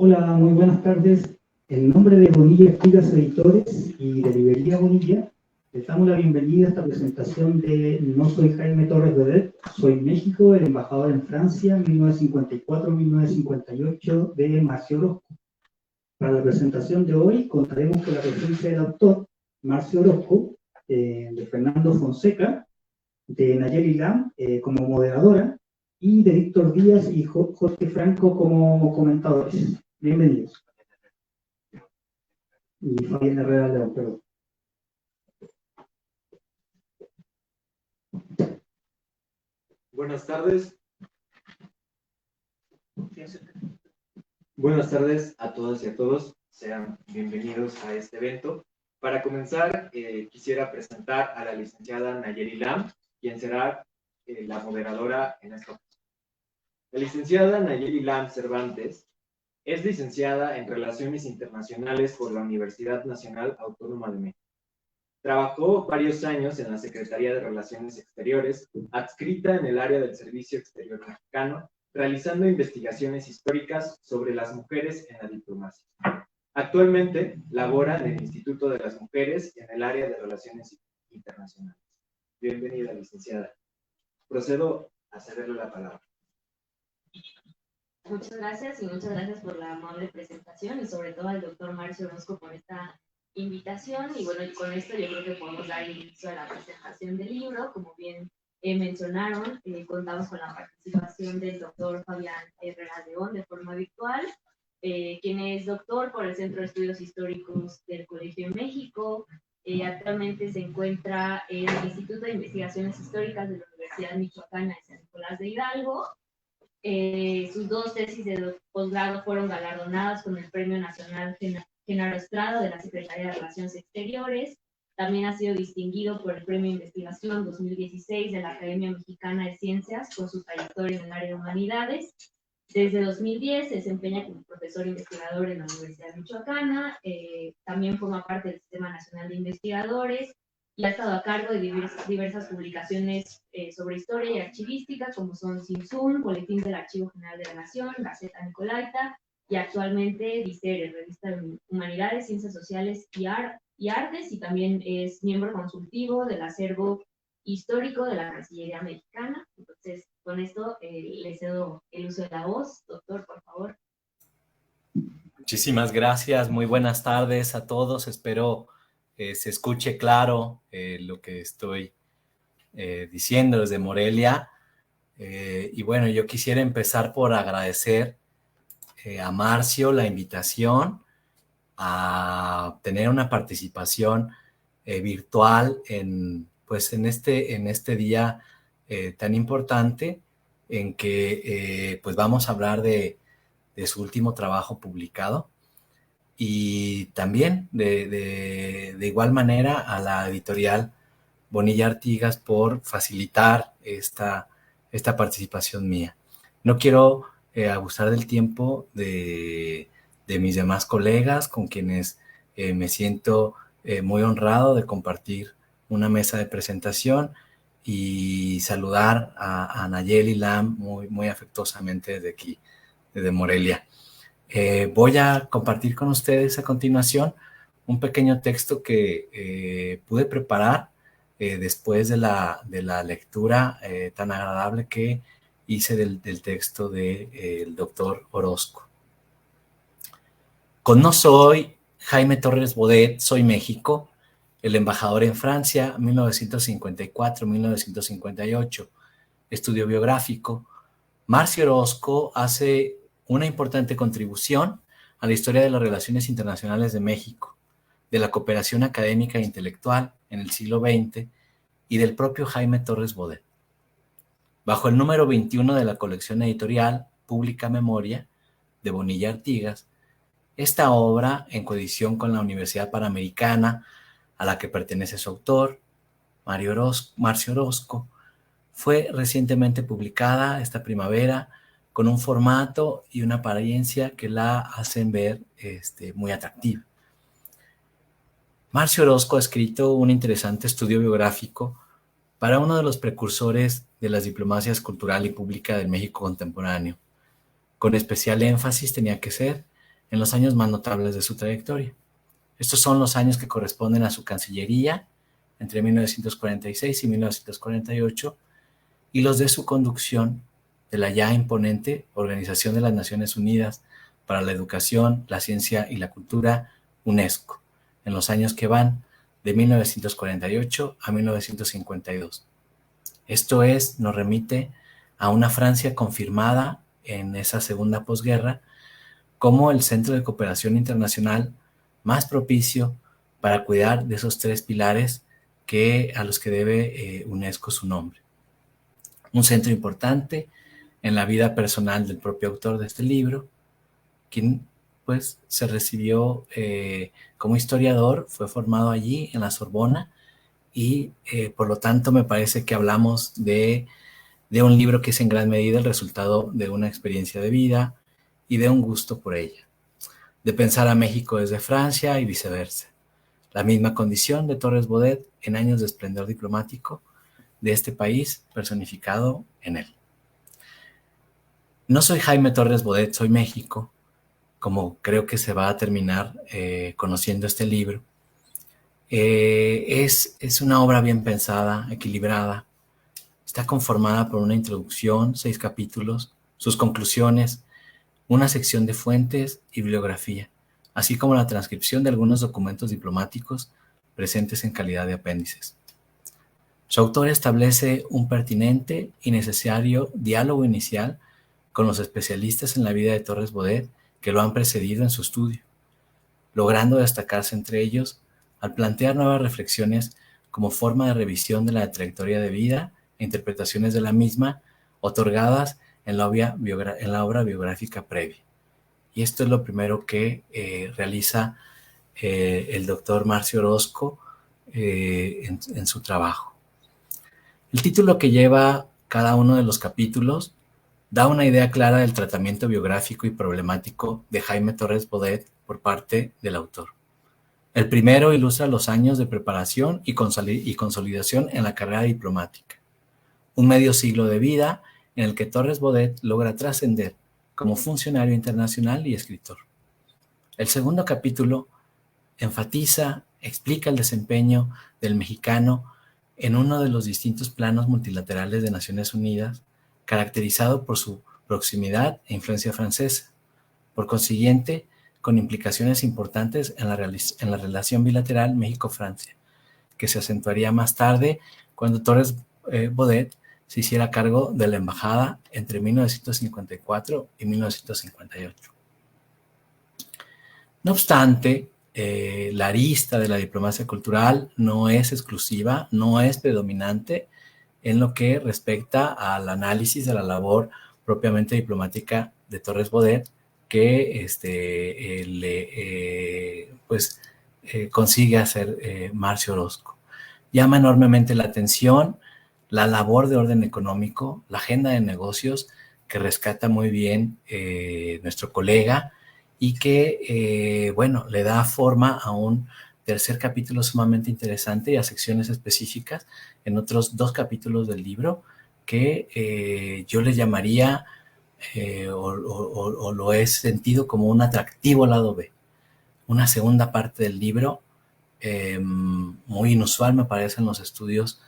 Hola, muy buenas tardes. En nombre de Bonilla Artigas Editores y de Librería Bonilla, les damos la bienvenida a esta presentación de No soy Jaime Torres Bodet, soy México, el embajador en Francia, 1954-1958, de Marcio Orozco. Para la presentación de hoy contaremos con la presencia del autor Marcio Orozco, de Fernando Fonseca, de Nayeli Lam como moderadora, y de Víctor Díaz y Jorge Franco como comentadores. Bienvenidos. Y Fabián Herrera León, perdón. Buenas tardes. Buenas tardes a todas y a todos. Sean bienvenidos a este evento. Para comenzar, quisiera presentar a la licenciada Nayeli Lam, quien será la moderadora en esta ocasión. La licenciada Nayeli Lam Cervantes es licenciada en Relaciones Internacionales por la Universidad Nacional Autónoma de México. Trabajó varios años en la Secretaría de Relaciones Exteriores, adscrita en el área del Servicio Exterior Mexicano, realizando investigaciones históricas sobre las mujeres en la diplomacia. Actualmente labora en el Instituto de las Mujeres en el área de Relaciones Internacionales. Bienvenida, licenciada. Procedo a cederle la palabra. Muchas gracias y muchas gracias por la amable presentación y sobre todo al doctor Marcio Orozco por esta invitación. Y bueno, con esto yo creo que podemos dar inicio a la presentación del libro. Como bien mencionaron, contamos con la participación del doctor Fabián Herrera León de forma virtual, quien es doctor por el Centro de Estudios Históricos del Colegio de México. Actualmente se encuentra en el Instituto de Investigaciones Históricas de la Universidad Michoacana de San Nicolás de Hidalgo. Sus dos tesis de posgrado fueron galardonadas con el Premio Nacional Genaro Estrada de la Secretaría de Relaciones Exteriores. También ha sido distinguido por el Premio Investigación 2016 de la Academia Mexicana de Ciencias por su trayectoria en el área de humanidades. Desde 2010 se desempeña como profesor investigador en la Universidad Michoacana. También forma parte del Sistema Nacional de Investigadores y ha estado a cargo de diversas publicaciones sobre historia y archivística, como son Simsun, Boletín del Archivo General de la Nación, Gaceta Nicolaita, y actualmente DICERE, Revista de Humanidades, Ciencias Sociales y Artes, y también es miembro consultivo del acervo histórico de la Cancillería Mexicana. Entonces, con esto le cedo el uso de la voz. Doctor, por favor. Muchísimas gracias, muy buenas tardes a todos. Espero se escuche claro lo que estoy diciendo desde Morelia. Y bueno, yo quisiera empezar por agradecer a Marcio la invitación a tener una participación virtual en este día tan importante en que pues vamos a hablar de su último trabajo publicado. Y también de igual manera a la editorial Bonilla Artigas por facilitar esta participación mía. No quiero abusar del tiempo de mis demás colegas con quienes me siento muy honrado de compartir una mesa de presentación y saludar a Nayeli Lam muy afectuosamente desde aquí, desde Morelia. Voy a compartir con ustedes a continuación un pequeño texto que pude preparar después de la lectura tan agradable que hice del texto del doctor Orozco. Con No soy Jaime Torres Bodet, soy México, el embajador en Francia, 1954-1958. Estudio biográfico. Marcio Orozco hace una importante contribución a la historia de las relaciones internacionales de México, de la cooperación académica e intelectual en el siglo XX y del propio Jaime Torres Bodet. Bajo el número 21 de la colección editorial Pública Memoria de Bonilla Artigas, esta obra, en coedición con la Universidad Panamericana, a la que pertenece su autor, Marcio Orozco, fue recientemente publicada esta primavera con un formato y una apariencia que la hacen ver muy atractiva. Marcio Orozco ha escrito un interesante estudio biográfico para uno de los precursores de las diplomacias cultural y pública del México contemporáneo. Con especial énfasis tenía que ser en los años más notables de su trayectoria. Estos son los años que corresponden a su cancillería, entre 1946 y 1948, y los de su conducción de la ya imponente Organización de las Naciones Unidas para la Educación, la Ciencia y la Cultura, UNESCO, en los años que van de 1948 a 1952. Esto nos remite a una Francia confirmada en esa segunda posguerra como el centro de cooperación internacional más propicio para cuidar de esos tres pilares a los que debe UNESCO su nombre. Un centro importante en la vida personal del propio autor de este libro, quien pues se recibió como historiador, fue formado allí en la Sorbona y por lo tanto me parece que hablamos de un libro que es en gran medida el resultado de una experiencia de vida y de un gusto por ella, de pensar a México desde Francia y viceversa. La misma condición de Torres Bodet en años de esplendor diplomático de este país personificado en él. No soy Jaime Torres Bodet, soy México, como creo que se va a terminar conociendo este libro. Es una obra bien pensada, equilibrada. Está conformada por una introducción, 6 capítulos, sus conclusiones, una sección de fuentes y bibliografía, así como la transcripción de algunos documentos diplomáticos presentes en calidad de apéndices. Su autor establece un pertinente y necesario diálogo inicial con los especialistas en la vida de Torres Bodet que lo han precedido en su estudio, logrando destacarse entre ellos al plantear nuevas reflexiones como forma de revisión de la trayectoria de vida e interpretaciones de la misma otorgadas en la obra biográfica previa. Y esto es lo primero que realiza el doctor Marcio Orozco en su trabajo. El título que lleva cada uno de los capítulos da una idea clara del tratamiento biográfico y problemático de Jaime Torres Bodet por parte del autor. El primero ilustra los años de preparación y consolidación en la carrera diplomática. Un medio siglo de vida en el que Torres Bodet logra trascender como funcionario internacional y escritor. El segundo capítulo enfatiza, explica el desempeño del mexicano en uno de los distintos planos multilaterales de Naciones Unidas, caracterizado por su proximidad e influencia francesa, por consiguiente, con implicaciones importantes en la relación bilateral México-Francia, que se acentuaría más tarde cuando Torres Bodet se hiciera cargo de la embajada entre 1954 y 1958. No obstante, la arista de la diplomacia cultural no es exclusiva, no es predominante en lo que respecta al análisis de la labor propiamente diplomática de Torres Bodet, que consigue hacer Marcio Orozco. Llama enormemente la atención la labor de orden económico, la agenda de negocios que rescata muy bien nuestro colega y que, le da forma a un tercer capítulo sumamente interesante y a secciones específicas en otros 2 capítulos del libro que yo le llamaría o lo he sentido como un atractivo lado B. Una segunda parte del libro muy inusual me parece en los estudios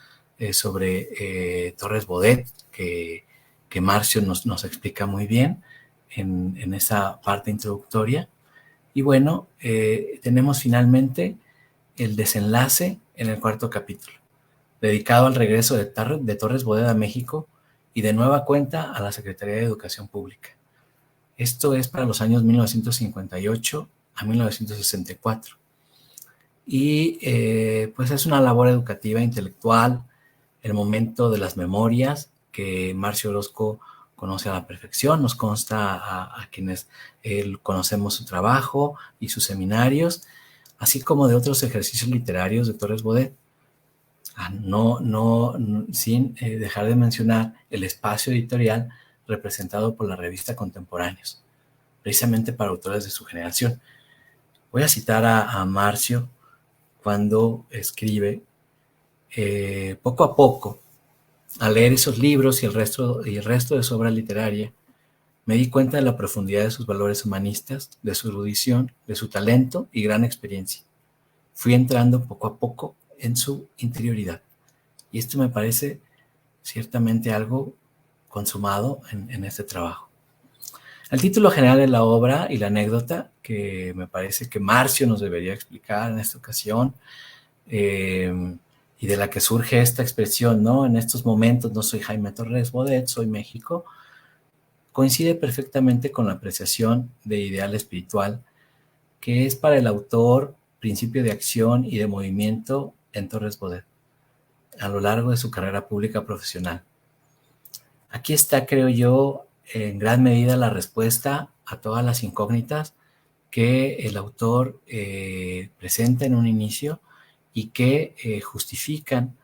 sobre Torres Bodet que Marcio nos explica muy bien en esa parte introductoria. Y bueno, tenemos finalmente el desenlace en el 4º capítulo, dedicado al regreso de Torres Bodet a México y de nueva cuenta a la Secretaría de Educación Pública. Esto es para los años 1958 a 1964. Y pues es una labor educativa, intelectual, el momento de las memorias que Marcio Orozco conoce a la perfección, nos consta a quienes conocemos su trabajo y sus seminarios, así como de otros ejercicios literarios de Torres Bodet. Sin dejar de mencionar el espacio editorial representado por la revista Contemporáneos, precisamente para autores de su generación. Voy a citar a Marcio cuando escribe, poco a poco, al leer esos libros y el resto de su obra literaria, Me di cuenta de la profundidad de sus valores humanistas, de su erudición, de su talento y gran experiencia. Fui entrando poco a poco en su interioridad. Y esto me parece ciertamente algo consumado en este trabajo. El título general de la obra y la anécdota que me parece que Marcio nos debería explicar en esta ocasión, y de la que surge esta expresión, ¿no? En estos momentos no soy Jaime Torres Bodet, soy México, coincide perfectamente con la apreciación de ideal espiritual que es para el autor principio de acción y de movimiento en Torres Bodet a lo largo de su carrera pública profesional. Aquí está, creo yo, en gran medida la respuesta a todas las incógnitas que el autor presenta en un inicio y que justifican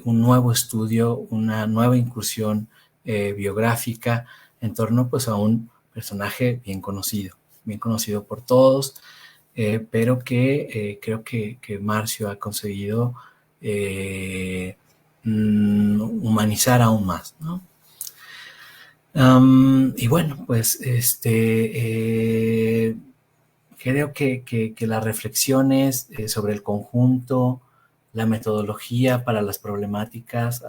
un nuevo estudio, una nueva incursión biográfica en torno pues a un personaje bien conocido por todos, pero que creo que Marcio ha conseguido humanizar aún más, ¿no? Y bueno, pues creo que las reflexiones sobre el conjunto, la metodología para las problemáticas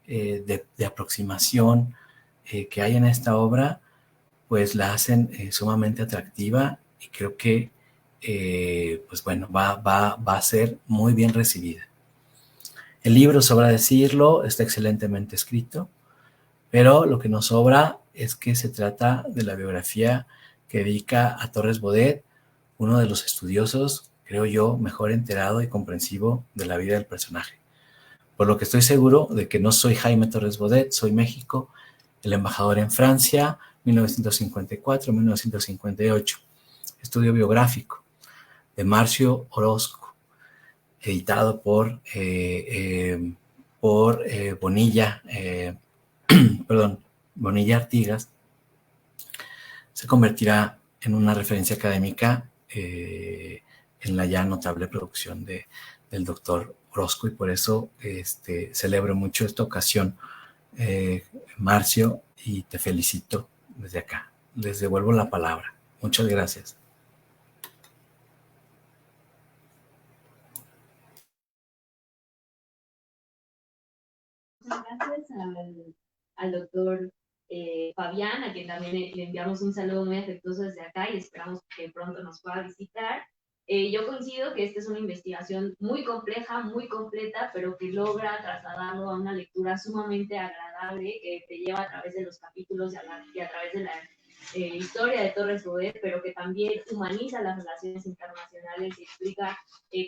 de aproximación que hay en esta obra, pues la hacen sumamente atractiva y creo que, pues bueno, va a ser muy bien recibida. El libro, sobra decirlo, está excelentemente escrito, pero lo que nos sobra es que se trata de la biografía que dedica a Torres Bodet, uno de los estudiosos, creo yo, mejor enterado y comprensivo de la vida del personaje. Por lo que estoy seguro de que no soy Jaime Torres Bodet, soy México, el embajador en Francia, 1954-1958. Estudio biográfico de Marcio Orozco, editado por Bonilla, Bonilla Artigas, se convertirá en una referencia académica en la ya notable producción del doctor Orozco, y por eso celebro mucho esta ocasión, Marcio, y te felicito desde acá. Les devuelvo la palabra. Muchas gracias. Muchas gracias al doctor Fabián, a quien también le enviamos un saludo muy afectuoso desde acá y esperamos que pronto nos pueda visitar. Yo coincido que esta es una investigación muy compleja, muy completa, pero que logra trasladarlo a una lectura sumamente agradable que te lleva a través de los capítulos y a través de la historia de Torres Bodet, pero que también humaniza las relaciones internacionales y explica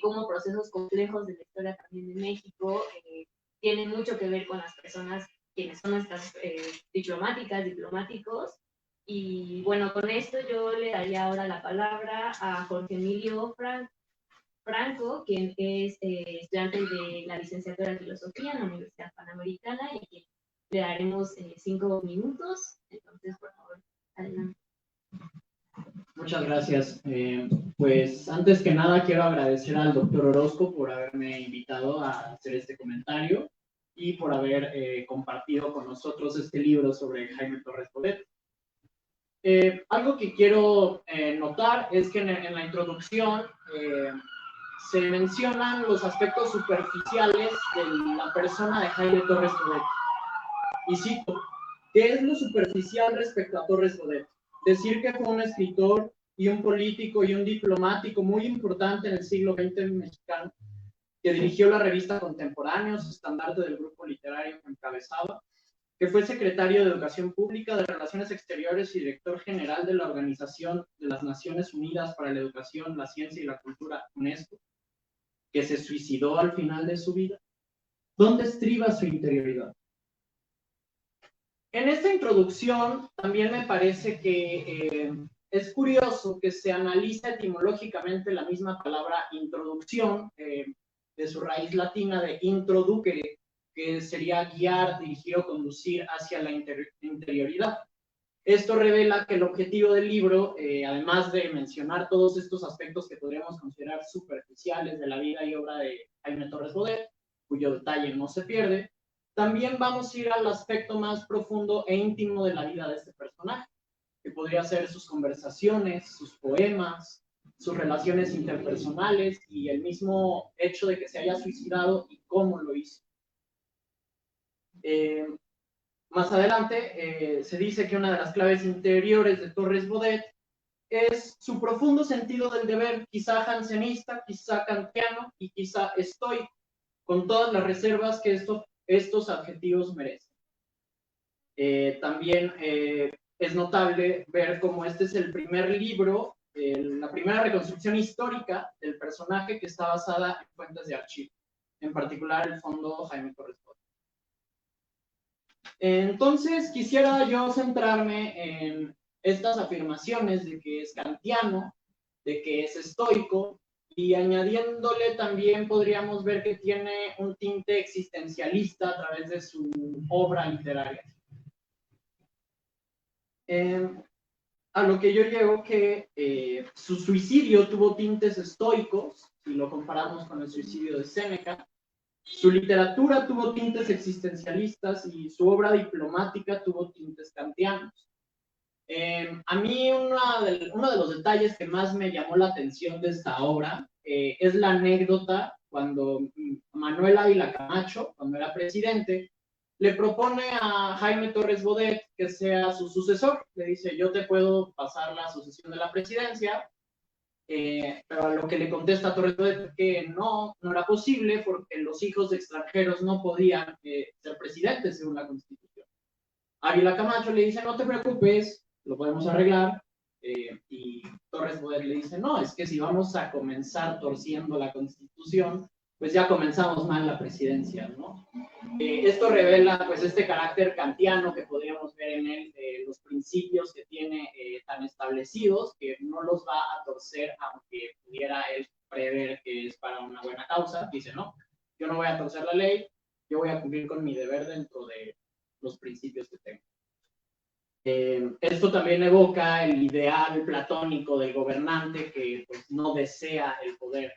cómo procesos complejos de la historia también de México tienen mucho que ver con las personas quienes son nuestras diplomáticos. Y bueno, con esto yo le daría ahora la palabra a Jorge Emilio Franco, quien es estudiante de la licenciatura de Filosofía en la Universidad Panamericana, y que le daremos 5 minutos. Entonces, por favor, adelante. Muchas gracias. Pues antes que nada quiero agradecer al doctor Orozco por haberme invitado a hacer este comentario y por haber compartido con nosotros este libro sobre Jaime Torres Bodet. Algo que quiero notar es que en la introducción se mencionan los aspectos superficiales de la persona de Jaime Torres Bodet. Y cito, ¿qué es lo superficial respecto a Torres Bodet? Decir que fue un escritor y un político y un diplomático muy importante en el siglo XX mexicano, que dirigió la revista Contemporáneos, estandarte del grupo literario que encabezaba, que fue secretario de Educación Pública, de Relaciones Exteriores y director general de la Organización de las Naciones Unidas para la Educación, la Ciencia y la Cultura, UNESCO, que se suicidó al final de su vida. ¿Dónde estriba su interioridad? En esta introducción también me parece que es curioso que se analice etimológicamente la misma palabra introducción, de su raíz latina de introducere, que sería guiar, dirigir o conducir hacia la interioridad. Esto revela que el objetivo del libro, además de mencionar todos estos aspectos que podríamos considerar superficiales de la vida y obra de Jaime Torres Bodet, cuyo detalle no se pierde, también vamos a ir al aspecto más profundo e íntimo de la vida de este personaje, que podría ser sus conversaciones, sus poemas, sus relaciones interpersonales y el mismo hecho de que se haya suicidado y cómo lo hizo. Más adelante se dice que una de las claves interiores de Torres Bodet es su profundo sentido del deber, quizá jansenista, quizá kantiano y quizá estoico, con todas las reservas que estos adjetivos merecen. También es notable ver cómo este es el primer libro, la primera reconstrucción histórica del personaje que está basada en fuentes de archivo, en particular el fondo Jaime Torres Bodet. Entonces quisiera yo centrarme en estas afirmaciones de que es kantiano, de que es estoico, y añadiéndole también podríamos ver que tiene un tinte existencialista a través de su obra literaria. A lo que yo llego que su suicidio tuvo tintes estoicos, si lo comparamos con el suicidio de Séneca. Su literatura tuvo tintes existencialistas y su obra diplomática tuvo tintes kantianos. A mí uno de los detalles que más me llamó la atención de esta obra es la anécdota cuando Manuel Ávila Camacho, cuando era presidente, le propone a Jaime Torres Bodet que sea su sucesor. Le dice, yo te puedo pasar la sucesión de la presidencia, pero a lo que le contesta a Torres Bodet que no era posible porque los hijos de extranjeros no podían ser presidentes según la Constitución. Ávila Camacho le dice, no te preocupes, lo podemos arreglar, y Torres Bodet le dice, no, es que si vamos a comenzar torciendo la Constitución, pues ya comenzamos mal la presidencia, ¿no? Esto revela pues este carácter kantiano que podríamos ver en él, los principios que tiene tan establecidos, que no los va a torcer aunque pudiera él prever que es para una buena causa. Dice, no, yo no voy a torcer la ley, yo voy a cumplir con mi deber dentro de los principios que tengo. Esto también evoca el ideal platónico del gobernante que pues, no desea el poder.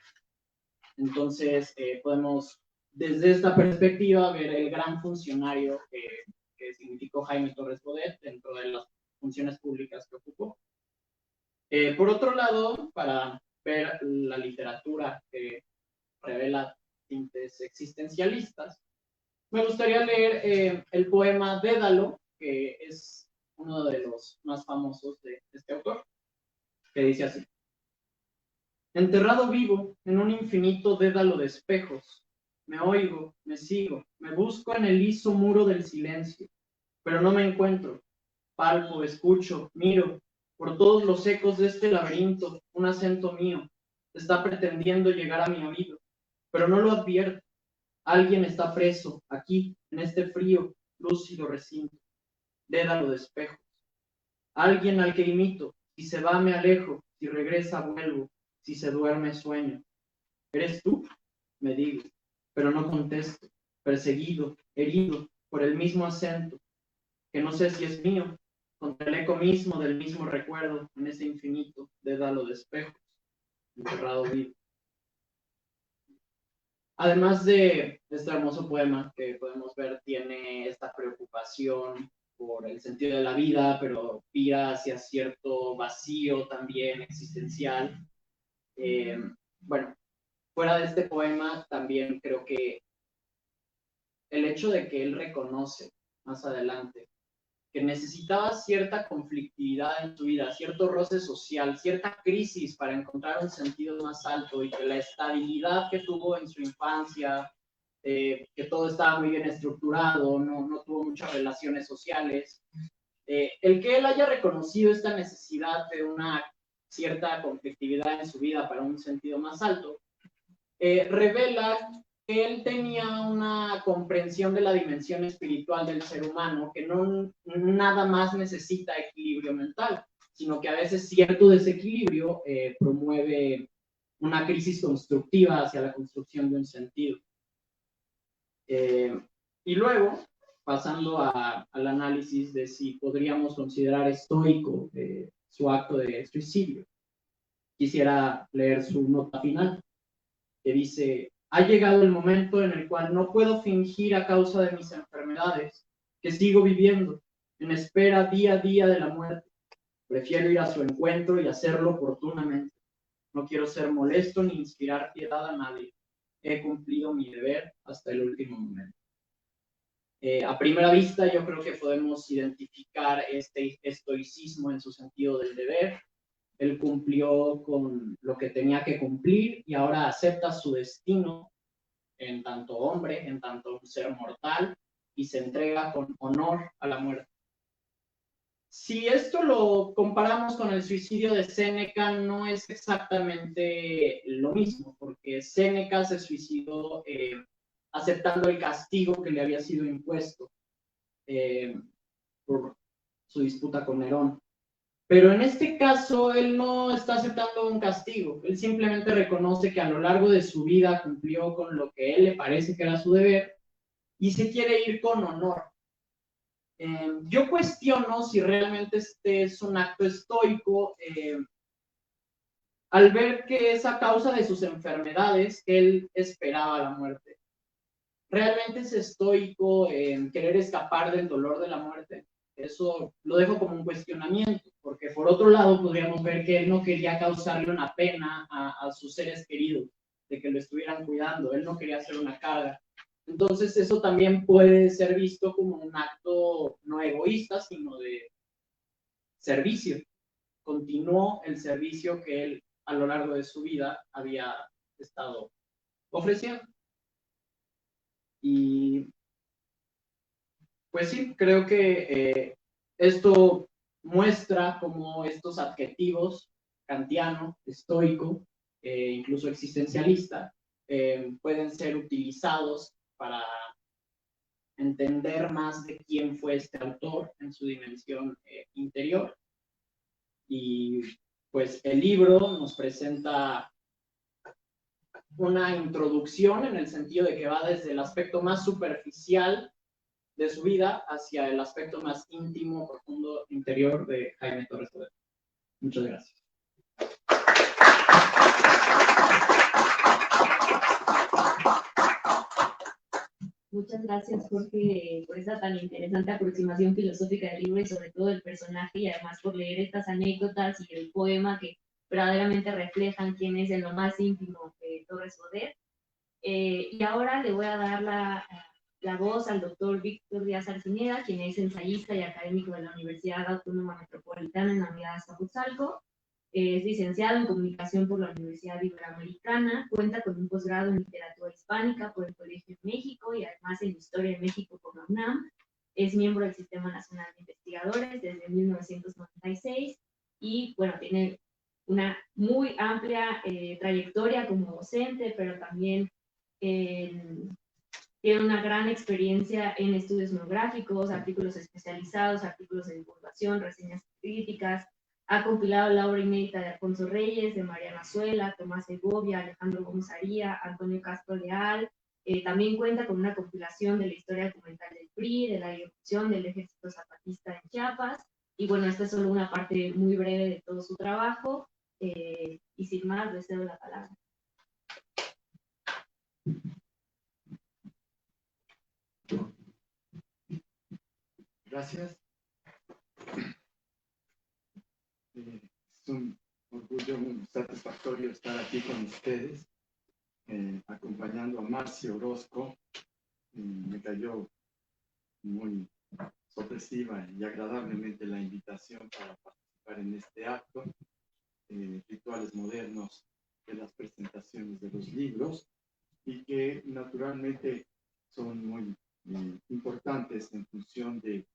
Entonces, podemos, desde esta perspectiva, ver el gran funcionario que significó Jaime Torres Bodet dentro de las funciones públicas que ocupó. Por otro lado, para ver la literatura que revela tintes existencialistas, me gustaría leer el poema Dédalo, que es uno de los más famosos de este autor, que dice así. Enterrado vivo en un infinito dédalo de espejos, me oigo, me sigo, me busco en el liso muro del silencio, pero no me encuentro. Palpo, escucho, miro, por todos los ecos de este laberinto, un acento mío está pretendiendo llegar a mi oído, pero no lo advierto. Alguien está preso aquí, en este frío, lúcido recinto, dédalo de espejos. Alguien al que imito, si se va me alejo, si regresa vuelvo, si se duerme sueño. ¿Eres tú? Me digo, pero no contesto, perseguido, herido por el mismo acento, que no sé si es mío, contra el eco mismo del mismo recuerdo, en ese infinito dédalo de espejos, enterrado vivo. Además de este hermoso poema que podemos ver, tiene esta preocupación por el sentido de la vida, pero vira hacia cierto vacío también existencial. Bueno, fuera de este poema, también creo que el hecho de que él reconoce más adelante que necesitaba cierta conflictividad en su vida, cierto roce social, cierta crisis para encontrar un sentido más alto, y que la estabilidad que tuvo en su infancia, que todo estaba muy bien estructurado, no tuvo muchas relaciones sociales, el que él haya reconocido esta necesidad de una cierta conflictividad en su vida para un sentido más alto, revela que él tenía una comprensión de la dimensión espiritual del ser humano, que no nada más necesita equilibrio mental, sino que a veces cierto desequilibrio promueve una crisis constructiva hacia la construcción de un sentido. Y luego, pasando al análisis de si podríamos considerar estoico su acto de suicidio, quisiera leer su nota final, que dice: Ha llegado el momento en el cual no puedo fingir a causa de mis enfermedades, que sigo viviendo, en espera día a día de la muerte. Prefiero ir a su encuentro y hacerlo oportunamente. No quiero ser molesto ni inspirar piedad a nadie. He cumplido mi deber hasta el último momento. A primera vista, yo creo que podemos identificar este estoicismo en su sentido del deber. Él cumplió con lo que tenía que cumplir y ahora acepta su destino en tanto hombre, en tanto un ser mortal, y se entrega con honor a la muerte. Si esto lo comparamos con el suicidio de Séneca, no es exactamente lo mismo, porque Séneca se suicidó aceptando el castigo que le había sido impuesto por su disputa con Nerón. Pero en este caso, él no está aceptando un castigo, él simplemente reconoce que a lo largo de su vida cumplió con lo que a él le parece que era su deber y se quiere ir con honor. Yo cuestiono si realmente este es un acto estoico al ver que es a causa de sus enfermedades que él esperaba la muerte. ¿Realmente es estoico querer escapar del dolor de la muerte? Eso lo dejo como un cuestionamiento, porque por otro lado podríamos ver que él no quería causarle una pena a sus seres queridos, de que lo estuvieran cuidando, él no quería hacer una carga. Entonces eso también puede ser visto como un acto no egoísta, sino de servicio. Continuó el servicio que él a lo largo de su vida había estado ofreciendo. Y pues sí, creo que esto muestra cómo estos adjetivos, kantiano, estoico, incluso existencialista, pueden ser utilizados para entender más de quién fue este autor en su dimensión interior. Y pues el libro nos presenta una introducción en el sentido de que va desde el aspecto más superficial de su vida hacia el aspecto más íntimo, profundo, interior de Jaime Torres Bodet. Muchas gracias. Muchas gracias, Jorge, por esa tan interesante aproximación filosófica del libro y sobre todo del personaje, y además por leer estas anécdotas y el poema que verdaderamente reflejan quién es en lo más íntimo de Torres Bodet. Y ahora le voy a dar la voz al doctor Víctor Díaz Arcineda, quien es ensayista y académico de la Universidad Autónoma Metropolitana en la Unidad de Azcapotzalco. Es licenciado en Comunicación por la Universidad Iberoamericana, cuenta con un posgrado en Literatura Hispánica por el Colegio de México y además en Historia de México por la UNAM. Es miembro del Sistema Nacional de Investigadores desde 1996 y, bueno, tiene una muy amplia trayectoria como docente, pero también tiene una gran experiencia en estudios monográficos, artículos especializados, artículos de divulgación, reseñas críticas. Ha compilado la obra inédita de Alfonso Reyes, de Mariana Suela, Tomás Segovia, Alejandro Gómez Aría, Antonio Castro Leal. También cuenta con una compilación de la historia documental del PRI, de la irrupción del Ejército Zapatista en Chiapas. Y bueno, esta es solo una parte muy breve de todo su trabajo. Y sin más, le cedo la palabra. Gracias. Es un orgullo muy satisfactorio estar aquí con ustedes, acompañando a Marcio Orozco. Me cayó muy sorpresiva y agradablemente la invitación para participar en este acto, rituales modernos de las presentaciones de los libros, y que naturalmente son muy importantes en función de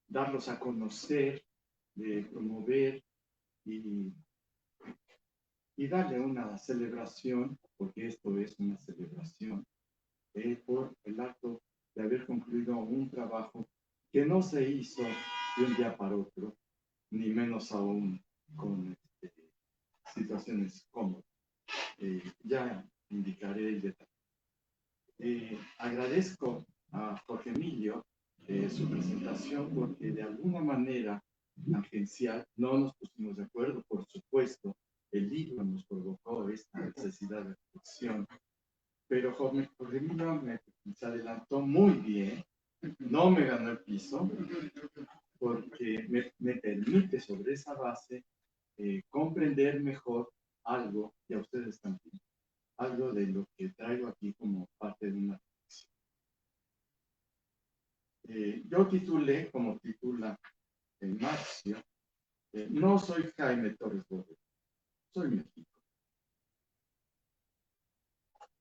darlos a conocer, de promover y darle una celebración, porque esto es una celebración, por el acto de haber concluido un trabajo que no se hizo de un día para otro, ni menos aún con situaciones cómodas. Ya indicaré el detalle. Agradezco a Jorge Emilio su presentación, porque de alguna manera tangencial no nos pusimos de acuerdo, por supuesto. El libro nos provocó esta necesidad de reflexión pero Jorge Emilio se adelantó muy bien, no me ganó el piso, porque me permite sobre esa base comprender mejor algo, y a ustedes también, algo de lo que traigo aquí como parte de una reflexión. Yo titulé, como titula Marcio, no soy Jaime Torres Bodet, soy México.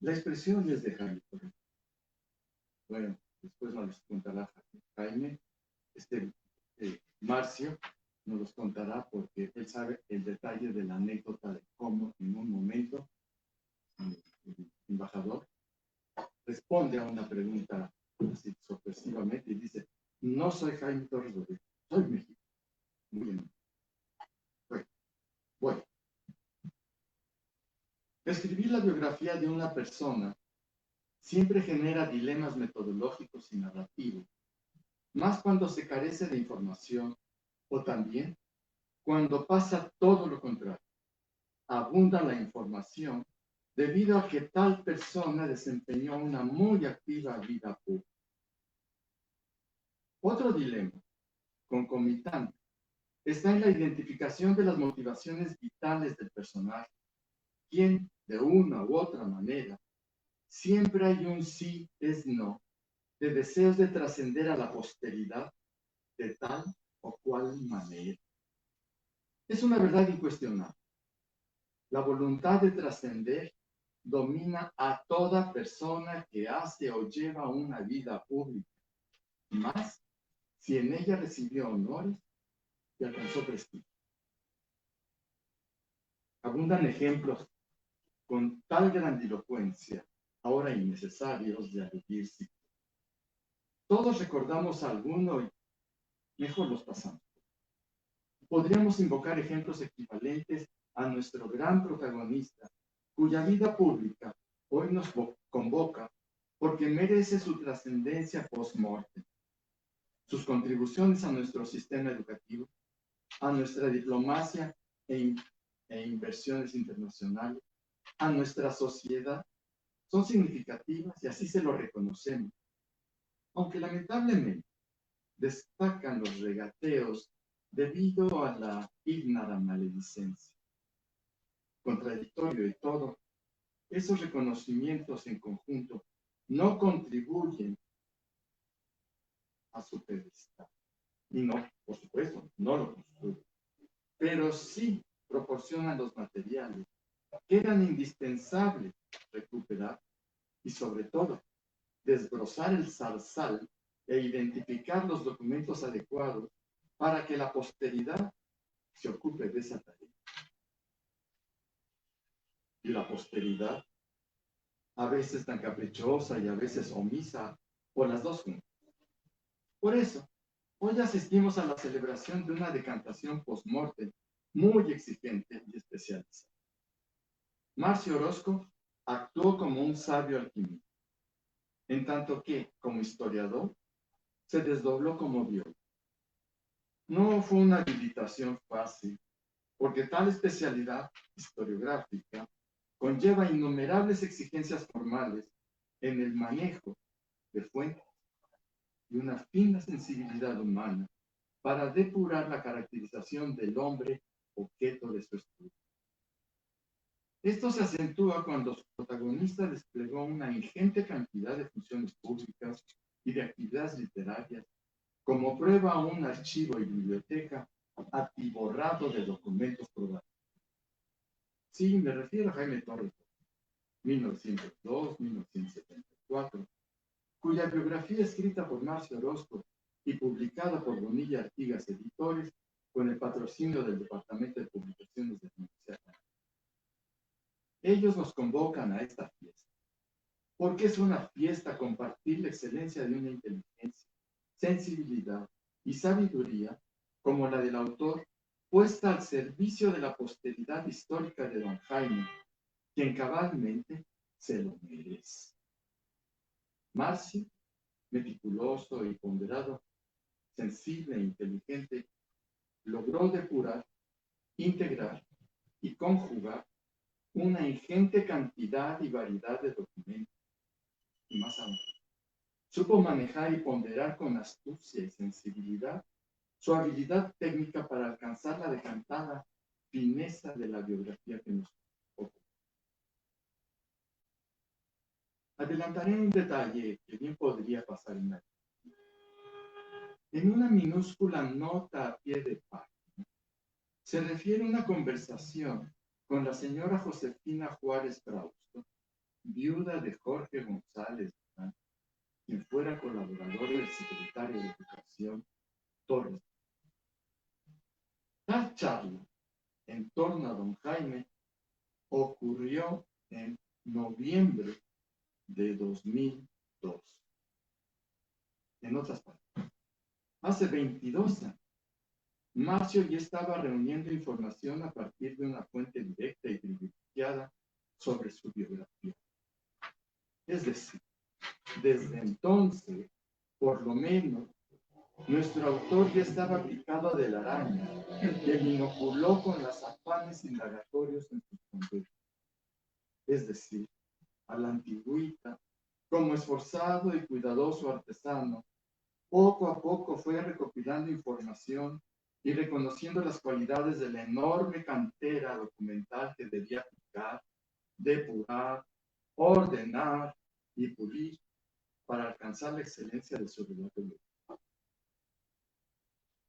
La expresión es de Jaime Torres. Bueno, después nos los contará Jaime. Marcio nos los contará porque él sabe el detalle de la anécdota de cómo en un momento el embajador responde a una pregunta así sorpresivamente y dice, no soy Jaime Torres Bodet, soy México. Muy bien. Bueno, escribir la biografía de una persona siempre genera dilemas metodológicos y narrativos, más cuando se carece de información o también cuando pasa todo lo contrario. Abunda la información debido a que tal persona desempeñó una muy activa vida pública. Otro dilema concomitante está en la identificación de las motivaciones vitales del personaje, quien, de una u otra manera, siempre hay un sí es no, de deseos de trascender a la posteridad de tal o cual manera. Es una verdad incuestionable. La voluntad de trascender domina a toda persona que hace o lleva una vida pública, más si en ella recibió honores y alcanzó prestigio. Abundan ejemplos con tal grandilocuencia, ahora innecesarios de aludirse. Todos recordamos a alguno y mejor los pasamos. Podríamos invocar ejemplos equivalentes a nuestro gran protagonista, cuya vida pública hoy nos convoca porque merece su trascendencia post-mortem, sus contribuciones a nuestro sistema educativo, a nuestra diplomacia e inversiones internacionales, a nuestra sociedad, son significativas y así se lo reconocemos. Aunque lamentablemente destacan los regateos debido a la ignara maledicencia. Contradictorio y todo, esos reconocimientos en conjunto no contribuyen a su pedestal. Y no, por supuesto, no lo construyen. Pero sí proporcionan los materiales que eran indispensables recuperar y sobre todo desbrozar el zarzal e identificar los documentos adecuados para que la posteridad se ocupe de esa tarea. Y la posteridad, a veces tan caprichosa y a veces omisa, o las dos juntas. Por eso, hoy asistimos a la celebración de una decantación post-mortem muy exigente y especializada. Marcio Orozco actuó como un sabio alquimista, en tanto que, como historiador, se desdobló como biólogo. No fue una habilitación fácil, porque tal especialidad historiográfica conlleva innumerables exigencias formales en el manejo de fuentes y una fina sensibilidad humana para depurar la caracterización del hombre objeto de su estudio. Esto se acentúa cuando su protagonista desplegó una ingente cantidad de funciones públicas y de actividades literarias, como prueba un archivo y biblioteca atiborrado de documentos probados. Sí, me refiero a Jaime Torres, 1902-1974, cuya biografía escrita por Marcio Orozco y publicada por Bonilla Artigas Editores con el patrocinio del Departamento de Publicaciones de la Universidad. Ellos nos convocan a esta fiesta, porque es una fiesta compartir la excelencia de una inteligencia, sensibilidad y sabiduría como la del autor, puesta al servicio de la posteridad histórica de don Jaime, quien cabalmente se lo merece. Marcio, meticuloso y ponderado, sensible e inteligente, logró depurar, integrar y conjugar una ingente cantidad y variedad de documentos, y más aún. Supo manejar y ponderar con astucia y sensibilidad su habilidad técnica para alcanzar la decantada fineza de la biografía que nos ocupa. Adelantaré un detalle que bien podría pasar en alto. En una minúscula nota a pie de página, se refiere a una conversación con la señora Josefina Juárez Frausto, viuda de Jorge González, quien fuera colaborador del secretario de Educación, Torres. Tal charla en torno a don Jaime ocurrió en noviembre de 2002. En otras palabras, hace 22 años, Marcio ya estaba reuniendo información a partir de una fuente directa y privilegiada sobre su biografía. Es decir, desde entonces, por lo menos, nuestro autor ya estaba picado de la araña que le inoculó con los afanes indagatorios en sus conductas. Es decir, a la antigüita, como esforzado y cuidadoso artesano, poco a poco fue recopilando información y reconociendo las cualidades de la enorme cantera documental que debía aplicar, depurar, ordenar y pulir para alcanzar la excelencia de su relato.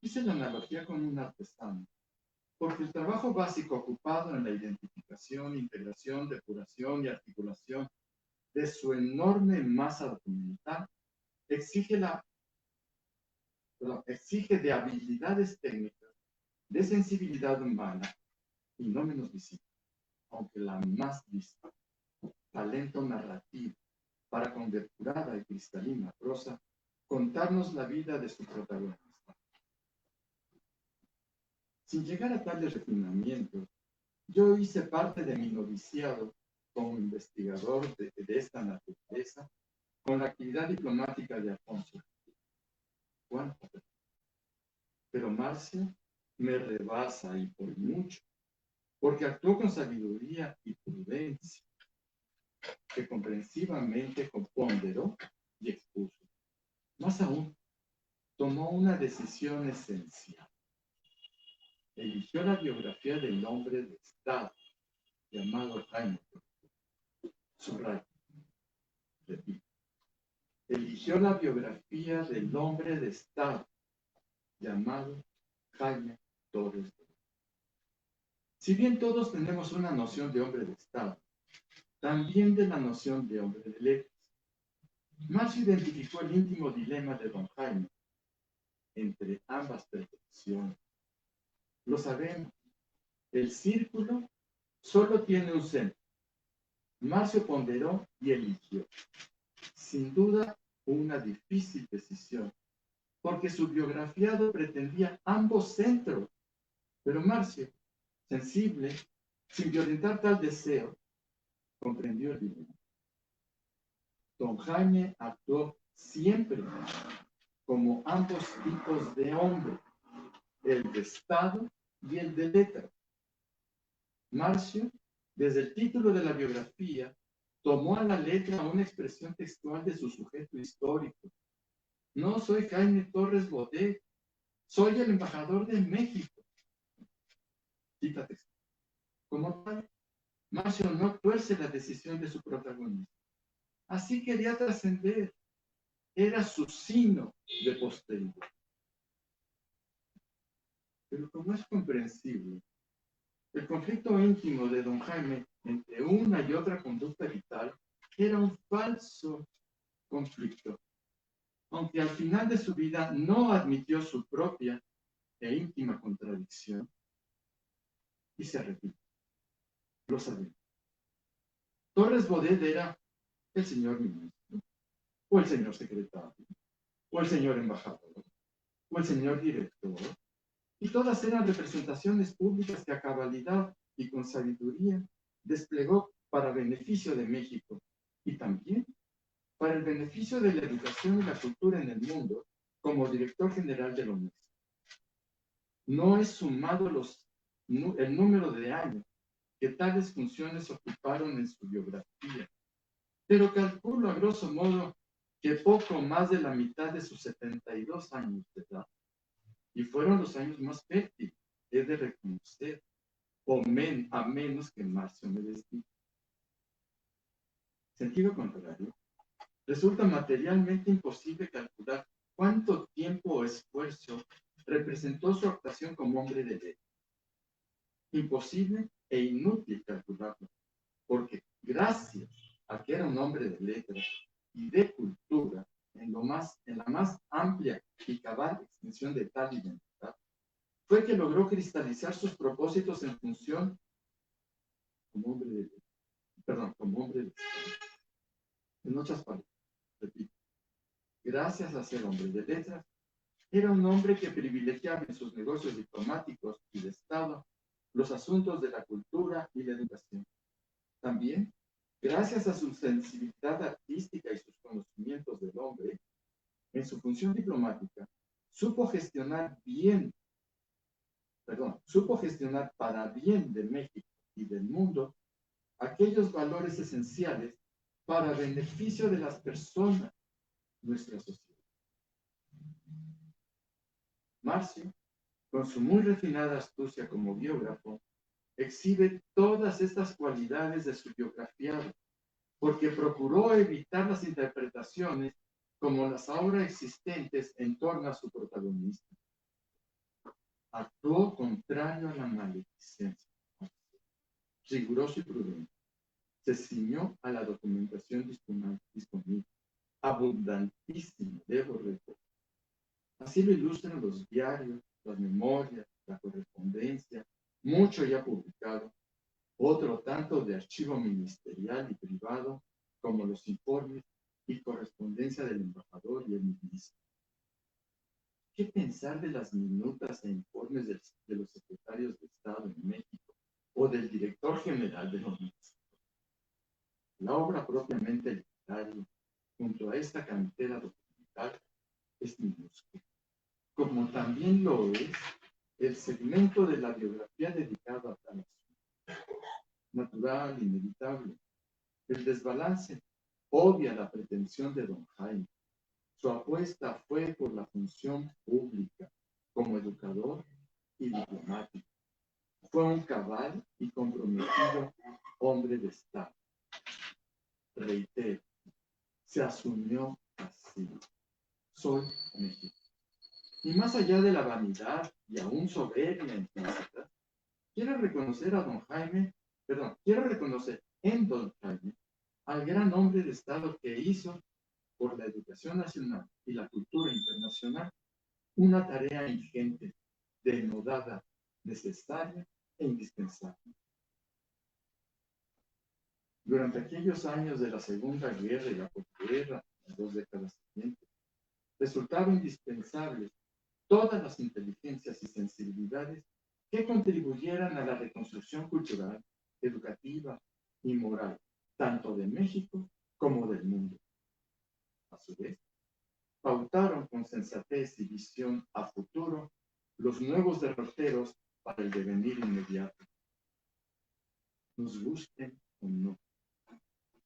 Hice la analogía con un artesano, porque el trabajo básico ocupado en la identificación, integración, depuración y articulación de su enorme masa documental exige de habilidades técnicas, de sensibilidad humana y no menos visible, aunque la más vista, talento narrativo para con depurada y cristalina prosa contarnos la vida de su protagonista. Sin llegar a tales refinamientos, yo hice parte de mi noviciado como investigador de esta naturaleza con la actividad diplomática de Alfonso. ¿Cuánto? Pero Marcio me rebasa y por mucho, porque actuó con sabiduría y prudencia, que comprensivamente ponderó y expuso. Más aún, tomó una decisión esencial. Eligió la biografía del hombre de Estado, llamado Jaime. Subrayo. Repito. Eligió la biografía del hombre de Estado, llamado Jaime Torres. Si bien todos tenemos una noción de hombre de Estado, también de la noción de hombre de letras, Marcio identificó el íntimo dilema de don Jaime entre ambas perfecciones. Lo sabemos, el círculo solo tiene un centro. Marcio ponderó y eligió. Sin duda, una difícil decisión, porque su biografiado pretendía ambos centros, pero Marcio, sensible, sin violentar tal deseo, comprendió el dilema. Don Jaime actuó siempre como ambos tipos de hombre, el de Estado y el de letra. Marcio, desde el título de la biografía, tomó a la letra una expresión textual de su sujeto histórico. No soy Jaime Torres Bodet, soy el embajador de México. Cita textual. Como tal, Marcio no tuerce la decisión de su protagonista. Así quería trascender. Era su signo de posteridad. Pero como es comprensible, el conflicto íntimo de don Jaime entre una y otra conducta vital era un falso conflicto, aunque al final de su vida no admitió su propia e íntima contradicción. Y se repite, lo sabemos. Torres Bodet era el señor ministro, o el señor secretario, o el señor embajador, o el señor director, y todas eran representaciones públicas que a cabalidad y con sabiduría desplegó para beneficio de México y también para el beneficio de la educación y la cultura en el mundo como director general de la UNESCO. No es sumado el número de años que tales funciones ocuparon en su biografía, pero calculo a grosso modo que poco más de la mitad de sus 72 años de edad, y fueron los años más fértiles, he de reconocer, a menos que Marcio me desdiga. Sentido contrario, resulta materialmente imposible calcular cuánto tiempo o esfuerzo representó su actuación como hombre de ley. Imposible e inútil calcularlo, porque gracias a que era un hombre de letras y de cultura, en la más amplia y cabal extensión de tal identidad, fue que logró cristalizar sus propósitos en función como hombre de letras. Como hombre de Estado. En otras palabras, repito, gracias a ser hombre de letras, era un hombre que privilegiaba en sus negocios diplomáticos y de Estado los asuntos de la cultura y la educación. También, gracias a su sensibilidad artística y sus conocimientos del hombre, en su función diplomática, supo gestionar para bien de México y del mundo aquellos valores esenciales para beneficio de las personas, nuestra sociedad. Marcio, con su muy refinada astucia como biógrafo, exhibe todas estas cualidades de su biografiado, porque procuró evitar las interpretaciones como las ahora existentes en torno a su protagonista. Actuó contrario a la maledicencia, riguroso y prudente. Se ciñó a la documentación disponible, abundantísima, debo recordar. Así lo ilustran los diarios, las memorias, la correspondencia, mucho ya publicado, otro tanto de archivo ministerial y privado, como los informes y correspondencia del embajador y el ministro. ¿Qué pensar de las minutas e informes de los secretarios de Estado en México o del director general de la universidad? La obra propiamente literaria, junto a esta cantera documental, es minúscula, como también lo es el segmento de la biografía dedicado a tal asunto. Natural, inevitable. El desbalance obvia la pretensión de don Jaime. Su apuesta fue por la función pública, como educador y diplomático. Fue un cabal y comprometido hombre de Estado. Reitero, se asumió así. Soy México. Y más allá de la vanidad y aún soberbia implícita, quiero reconocer en don Jaime al gran hombre de Estado que hizo por la educación nacional y la cultura internacional una tarea ingente, denodada, necesaria e indispensable. Durante aquellos años de la Segunda Guerra y la posguerra, las 2 décadas siguientes, resultaba indispensable todas las inteligencias y sensibilidades que contribuyeran a la reconstrucción cultural, educativa y moral, tanto de México como del mundo. A su vez, pautaron con sensatez y visión a futuro los nuevos derroteros para el devenir inmediato. Nos gusten o no,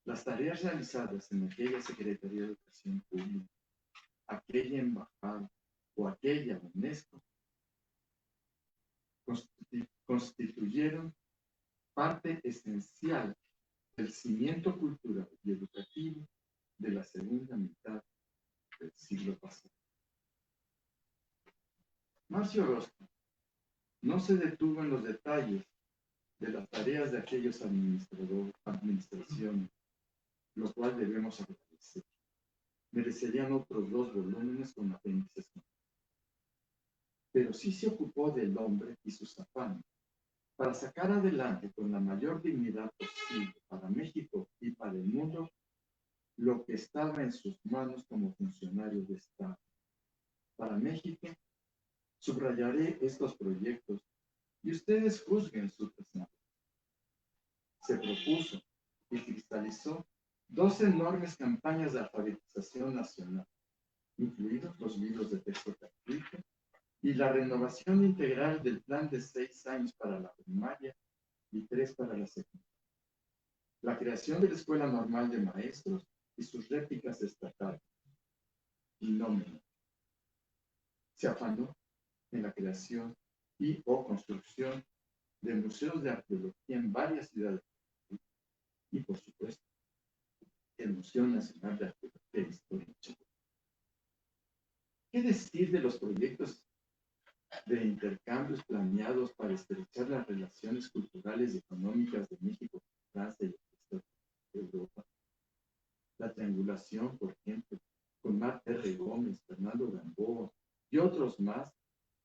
las tareas realizadas en aquella Secretaría de Educación Pública, aquella embajada o aquella UNESCO constituyeron parte esencial del cimiento cultural y educativo de la segunda mitad del siglo pasado. Marcio Orozco no se detuvo en los detalles de las tareas de aquellos administraciones, lo cual debemos agradecer. Merecerían otros 2 volúmenes con apéndices. Pero sí se ocupó del hombre y sus afanes para sacar adelante con la mayor dignidad posible para México y para el mundo lo que estaba en sus manos como funcionario de Estado. Para México, subrayaré estos proyectos y ustedes juzguen su presente. Se propuso y cristalizó 2 enormes campañas de alfabetización nacional, incluidos los libros de texto gratuito y la renovación integral del plan de 6 años para la primaria y 3 para la secundaria. la creación de la Escuela Normal de Maestros y sus réplicas estatales, y no menos. Se afanó en la creación y o construcción de museos de arqueología en varias ciudades y, por supuesto, el Museo Nacional de Arqueología e Historia en Chile. ¿Qué decir de los proyectos de intercambios planeados para estrechar las relaciones culturales y económicas de México con Francia y el resto de Europa? La triangulación, por ejemplo, con Mar R. Gómez, Fernando Gamboa y otros más,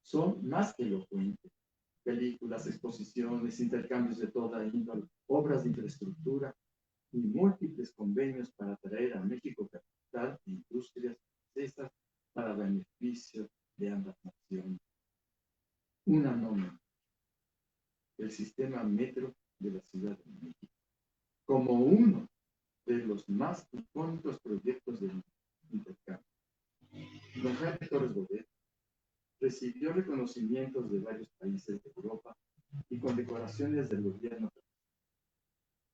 son más que elocuentes. Películas, exposiciones, intercambios de toda índole, obras de infraestructura y múltiples convenios para atraer a México capital e industrias francesas para beneficio de ambas naciones. Una nómina, el sistema metro de la Ciudad de México, como uno de los más icónicos proyectos de intercambio. Don Jaime Torres Bodet recibió reconocimientos de varios países de Europa y condecoraciones del gobierno,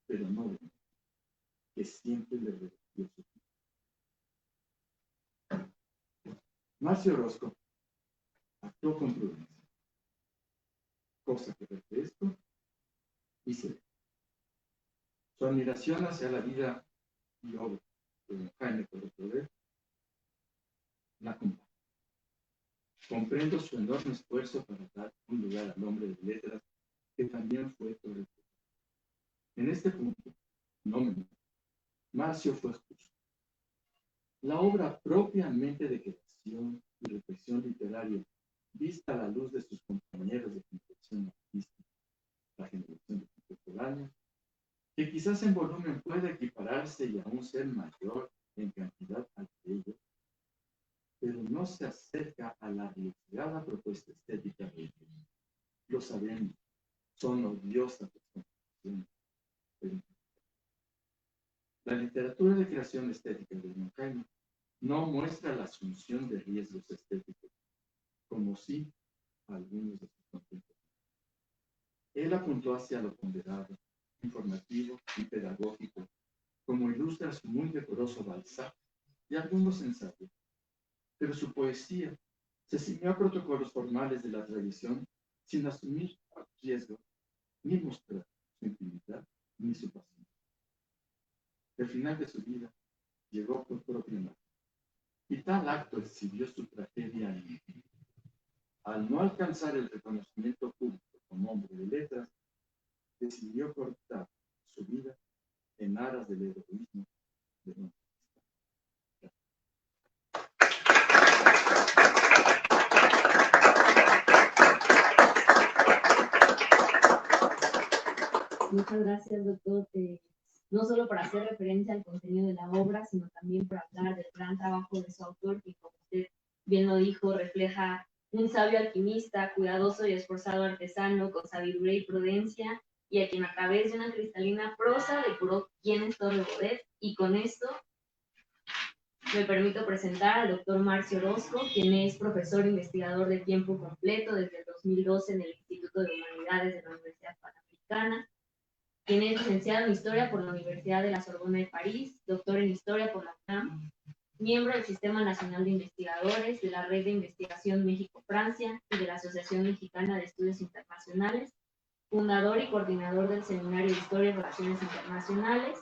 pero no de México, que siempre le revirtió su vida. Marcio Orozco actuó con prudencia, cosa que refresco y se ve. Su admiración hacia la vida y obra de don Jaime Torres Bodet la comparto. Comprendo su enorme esfuerzo para dar un lugar al hombre de letras que también fue Torres Bodet. En este punto, no menos, Marcio fue justo. La obra propiamente de creación y reflexión literaria, vista a la luz de sus compañeros de concepción artística, la generación de contemporáneos, que quizás en volumen pueda equipararse y aún ser mayor en cantidad al de ellos, pero no se acerca a la arriesgada propuesta estética de ellos. Lo sabemos, son odiosas las comparaciones. La literatura de creación estética de don Jaime no muestra la asunción de riesgos estéticos, como sí algunos de sus contemporáneos. Él apuntó hacia lo ponderado, informativo y pedagógico, como ilustra su muy decoroso Balzac y algunos ensayos, pero su poesía se ciñó a protocolos formales de la tradición sin asumir riesgo ni mostrar su intimidad ni su pasión. El final de su vida llegó por propia mano, y tal acto exhibió su tragedia en al no alcanzar el reconocimiento público como hombre de letras, decidió cortar su vida en aras del heroísmo de un artista. Muchas gracias, doctor, no solo por hacer referencia al contenido de la obra, sino también por hablar del gran trabajo de su autor, que como usted bien lo dijo, refleja un sabio alquimista, cuidadoso y esforzado artesano, con sabiduría y prudencia, y a quien a través de una cristalina prosa depuró quién es Torres Bodet. Y con esto me permito presentar al doctor Marcio Orozco, quien es profesor investigador de tiempo completo desde el 2012 en el Instituto de Humanidades de la Universidad Panamericana, quien es licenciado en Historia por la Universidad de la Sorbona de París, doctor en Historia por la UNAM, miembro del Sistema Nacional de Investigadores, de la Red de Investigación México-Francia y de la Asociación Mexicana de Estudios Internacionales, fundador y coordinador del Seminario de Historia y Relaciones Internacionales.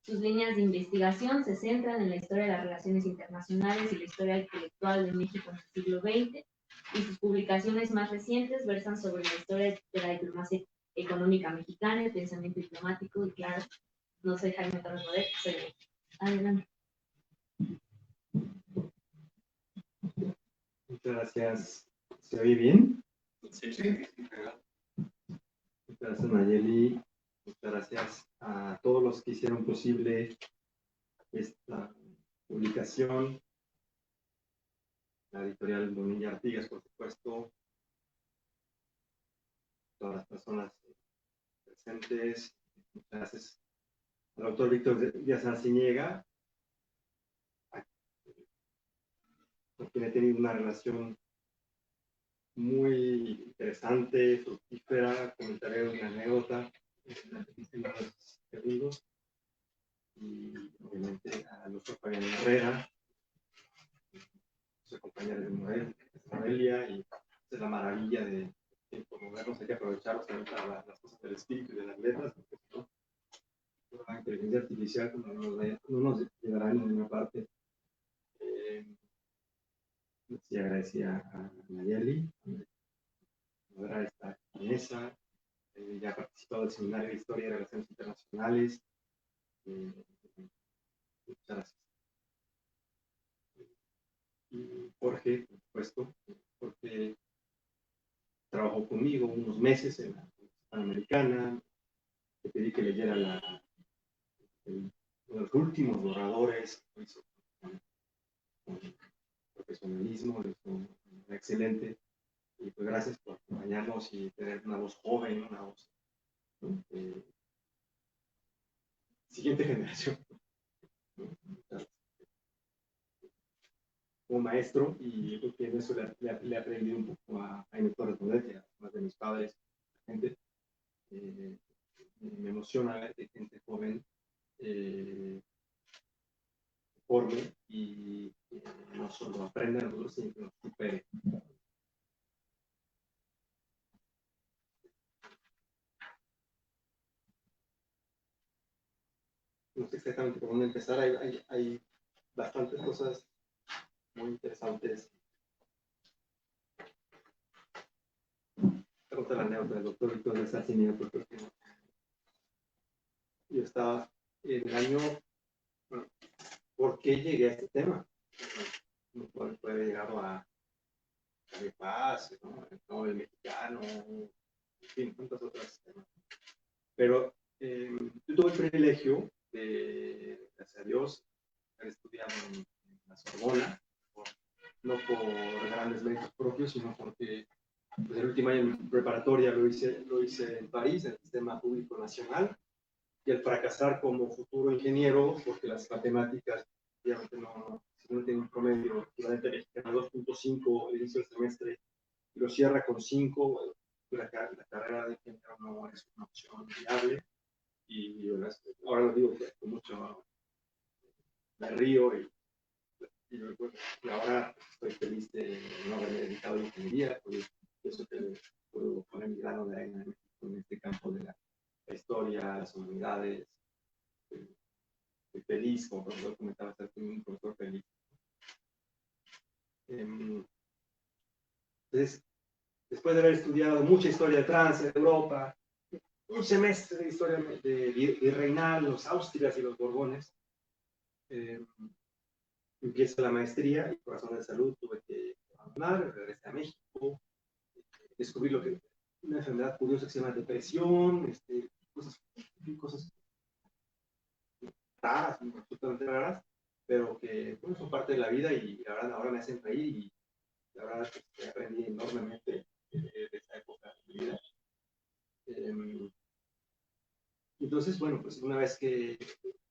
Sus líneas de investigación se centran en la historia de las relaciones internacionales y la historia intelectual de México en el siglo XX, y sus publicaciones más recientes versan sobre la historia de la diplomacia económica mexicana, el pensamiento diplomático, y claro, no soy Jaime Torres Bodet, soy yo. Adelante. Muchas gracias. ¿Se oye bien? Sí. Muchas gracias, Nayeli. Muchas gracias a todos los que hicieron posible esta publicación. La editorial Bonilla Artigas, por supuesto. Todas las personas presentes. Muchas gracias al doctor Víctor Díaz Arciniega, con quien he tenido una relación muy interesante, fructífera. Comentaré una anécdota en unos segundos. doctor Fabián Herrera, soy compañero de Morelia, y es la maravilla de tiempo modernos, hay que aprovecharlos también para las cosas del espíritu y de las letras, porque si no, la inteligencia artificial no nos llevará a ninguna parte. Sí, agradecía a Nayeli por moderar esta mesa. Ya ha participado del Seminario de Historia y Relaciones Internacionales. Muchas gracias. Y Jorge, por supuesto, Jorge trabajó conmigo unos meses en la Panamericana. Le pedí que leyera uno de los últimos borradores, lo hizo con profesionalismo, lo hizo excelente. Y pues gracias por acompañarnos y tener una voz joven, una voz, ¿no? Siguiente generación, ¿no? Como maestro, y yo creo que en eso le he aprendido un poco a Torres Bodet, más de mis padres, gente. Me emociona ver que gente joven forme y no solo aprenda a nosotros, sino que nos supere. No sé exactamente por dónde empezar, hay bastantes cosas muy interesantes. Pregunta la anécdota del doctor Víctor de Sarcini, porque yo estaba en el año, bueno, ¿por qué llegué a este tema? No puede haber llegado a de Paz, ¿no? El Nobel mexicano, en fin, tantas otras temas. Pero yo tuve el privilegio de, gracias a Dios, haber estudiado en la Sorbona, no por grandes méritos propios, sino porque pues, el último año en preparatoria lo hice en París, en el Sistema Público Nacional, y al fracasar como futuro ingeniero, porque las matemáticas, obviamente si no tiene un promedio equivalente mexicano 2.5 al inicio del semestre, y lo cierra con 5, la carrera de ingeniero no es una opción viable, y ahora lo digo con mucho, me río, y ahora estoy feliz de no haberme dedicado a la ingeniería, porque pienso que puedo poner mi grano de arena en este campo de la historia, las humanidades. Estoy feliz, como profesor comentaba, estar con un profesor feliz. Entonces, después de haber estudiado mucha historia de Francia, de Europa, un semestre de historia virreinal, los Austrias y los Borbones, empieza la maestría y por razones de salud tuve que abandonar, regresé a México, descubrí una enfermedad curiosa que se llama depresión, cosas raras, absolutamente raras, pero que bueno, son parte de la vida y ahora me hacen reír y la verdad es que aprendí enormemente de esa época de mi vida. Entonces, bueno, pues una vez que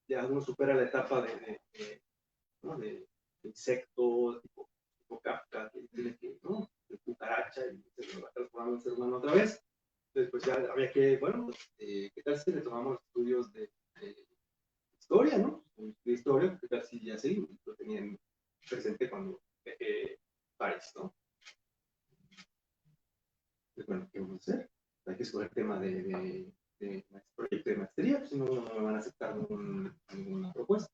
ya uno supera la etapa de insecto, tipo Kafka, que tiene que, ¿no? De cucaracha y se va transformando en ser humano otra vez. Entonces, pues ya había que, bueno, pues, ¿qué tal si retomamos los estudios de historia, ¿no? De historia, ¿qué tal si ya sí? Lo tenían presente cuando dejé París, ¿no? Pues bueno, ¿qué vamos a hacer? Hay que escoger tema de proyecto de maestría, pues si no, no me van a aceptar ninguna propuesta.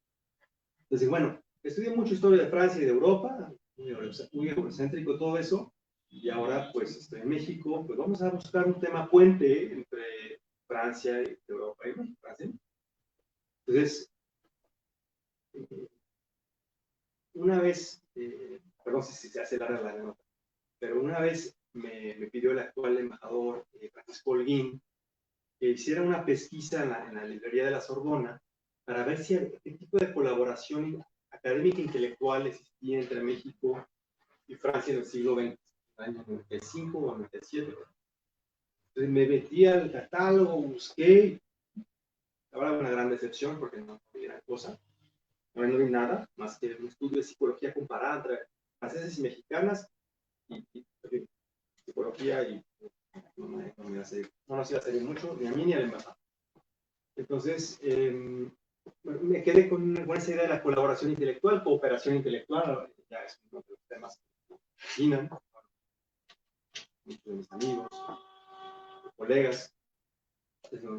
Entonces, bueno, estudié mucho historia de Francia y de Europa, muy eurocéntrico todo eso, y ahora pues estoy en México, pues vamos a buscar un tema puente entre Francia y Europa y México. Entonces, una vez, perdón si se hace larga la nota, pero una vez me pidió el actual embajador Francisco Holguín que hiciera una pesquisa en la librería de la Sorbona para ver si qué tipo de colaboración académica e intelectual existía entre México y Francia en el siglo XX, en el año 95 o 97. Entonces me metí al catálogo, busqué, la verdad una gran decepción porque no vi gran cosa. No vi nada más que un estudio de psicología comparada entre franceses y mexicanas y psicología y no nos iba a servir mucho ni a mí ni al embajador. Entonces bueno, me quedé con esa idea de la colaboración intelectual, cooperación intelectual, ya es uno de los temas que me fascinan, muchos de mis amigos, colegas. Entonces,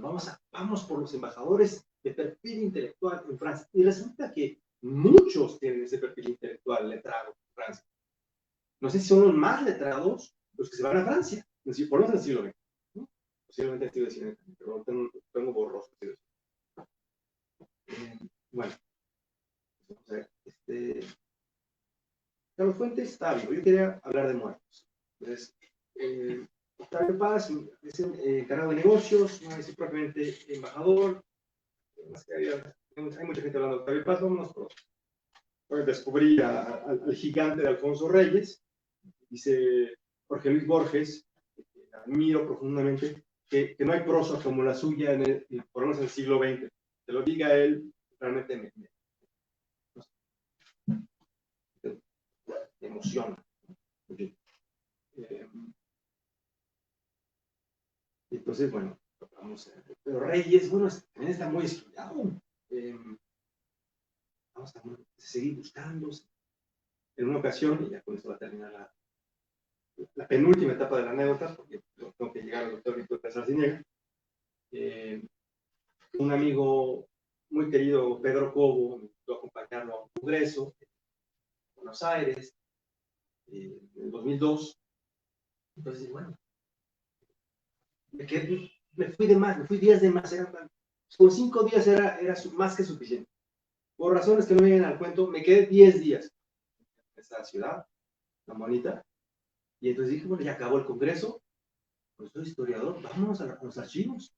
vamos por los embajadores de perfil intelectual en Francia. Y resulta que muchos tienen ese perfil intelectual letrado en Francia. No sé si son los más letrados los que se van a Francia, por lo menos en el siglo XX, ¿no? Posiblemente en el siglo XIX, pero tengo borroso. Bueno, vamos a ver. Carlos Fuentes está vivo. Yo quería hablar de muertos. Entonces, Octavio Paz es encargado de negocios, no es propiamente embajador. Hay mucha gente hablando de Octavio Paz, vámonos por otro. Bueno, descubrí al gigante de Alfonso Reyes, dice Jorge Luis Borges, que admiro profundamente, que no hay prosa como la suya, por lo menos en el siglo XX. Que lo diga él, realmente me emociona. Entonces, bueno, vamos a ver. Pero Reyes, bueno, también está muy estudiado. Vamos a seguir buscando. En una ocasión, y ya con esto va a terminar la penúltima etapa de la anécdota, porque tengo que llegar al doctor Víctor Sarciniega. Un amigo muy querido, Pedro Cobo, me invitó a acompañarlo a un congreso en Buenos Aires, en el 2002. Entonces, bueno, me fui días de más, con 5 días era más que suficiente. Por razones que no me vienen al cuento, me quedé 10 días en esa ciudad tan bonita. Y entonces dije, bueno, ya acabó el congreso, pues soy historiador, vámonos a los archivos.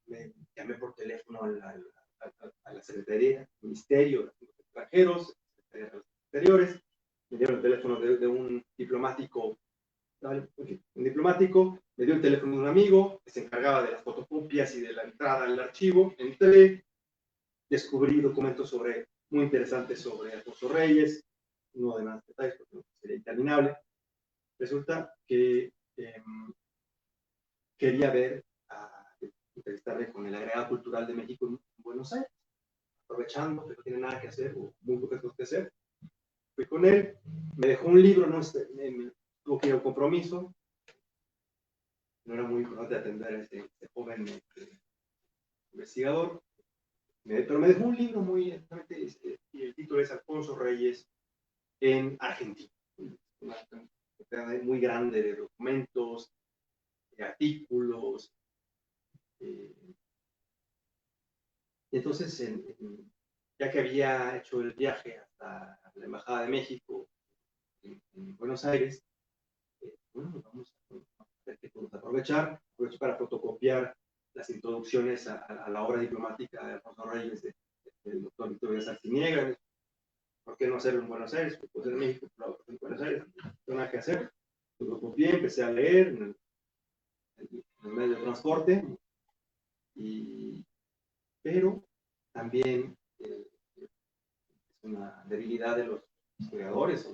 Me llamé por teléfono a la Secretaría del Ministerio de Asuntos Extranjeros, Secretaría de Relaciones Exteriores, me dieron el teléfono de un diplomático. Un diplomático me dio el teléfono de un amigo que se encargaba de las fotocopias y de la entrada al archivo. Entré, descubrí documentos muy interesantes sobre Alfonso Reyes, no de más detalles porque sería interminable. Resulta que quería entrevistarme con el agregado cultural de México en Buenos Aires, aprovechando que no tiene nada que hacer o muy pocas cosas que hacer. Fui con él, me dejó un libro, tuvo que ir a un compromiso. No era muy importante atender a este joven investigador, pero me dejó un libro muy interesante, y el título es Alfonso Reyes en Argentina. Una cantidad muy grande de documentos, de artículos. Entonces, ya que había hecho el viaje hasta la Embajada de México en Buenos Aires, bueno, vamos a aprovechar para fotocopiar las introducciones a la obra diplomática de Alfonso Reyes del doctor Víctor Sarciniega. ¿Por qué no hacerlo en Buenos Aires? Pues puede ser en México, pero en Buenos Aires no tengo nada que hacer. Lo copié, empecé a leer en el medio de transporte, pero también es una debilidad de los historiadores,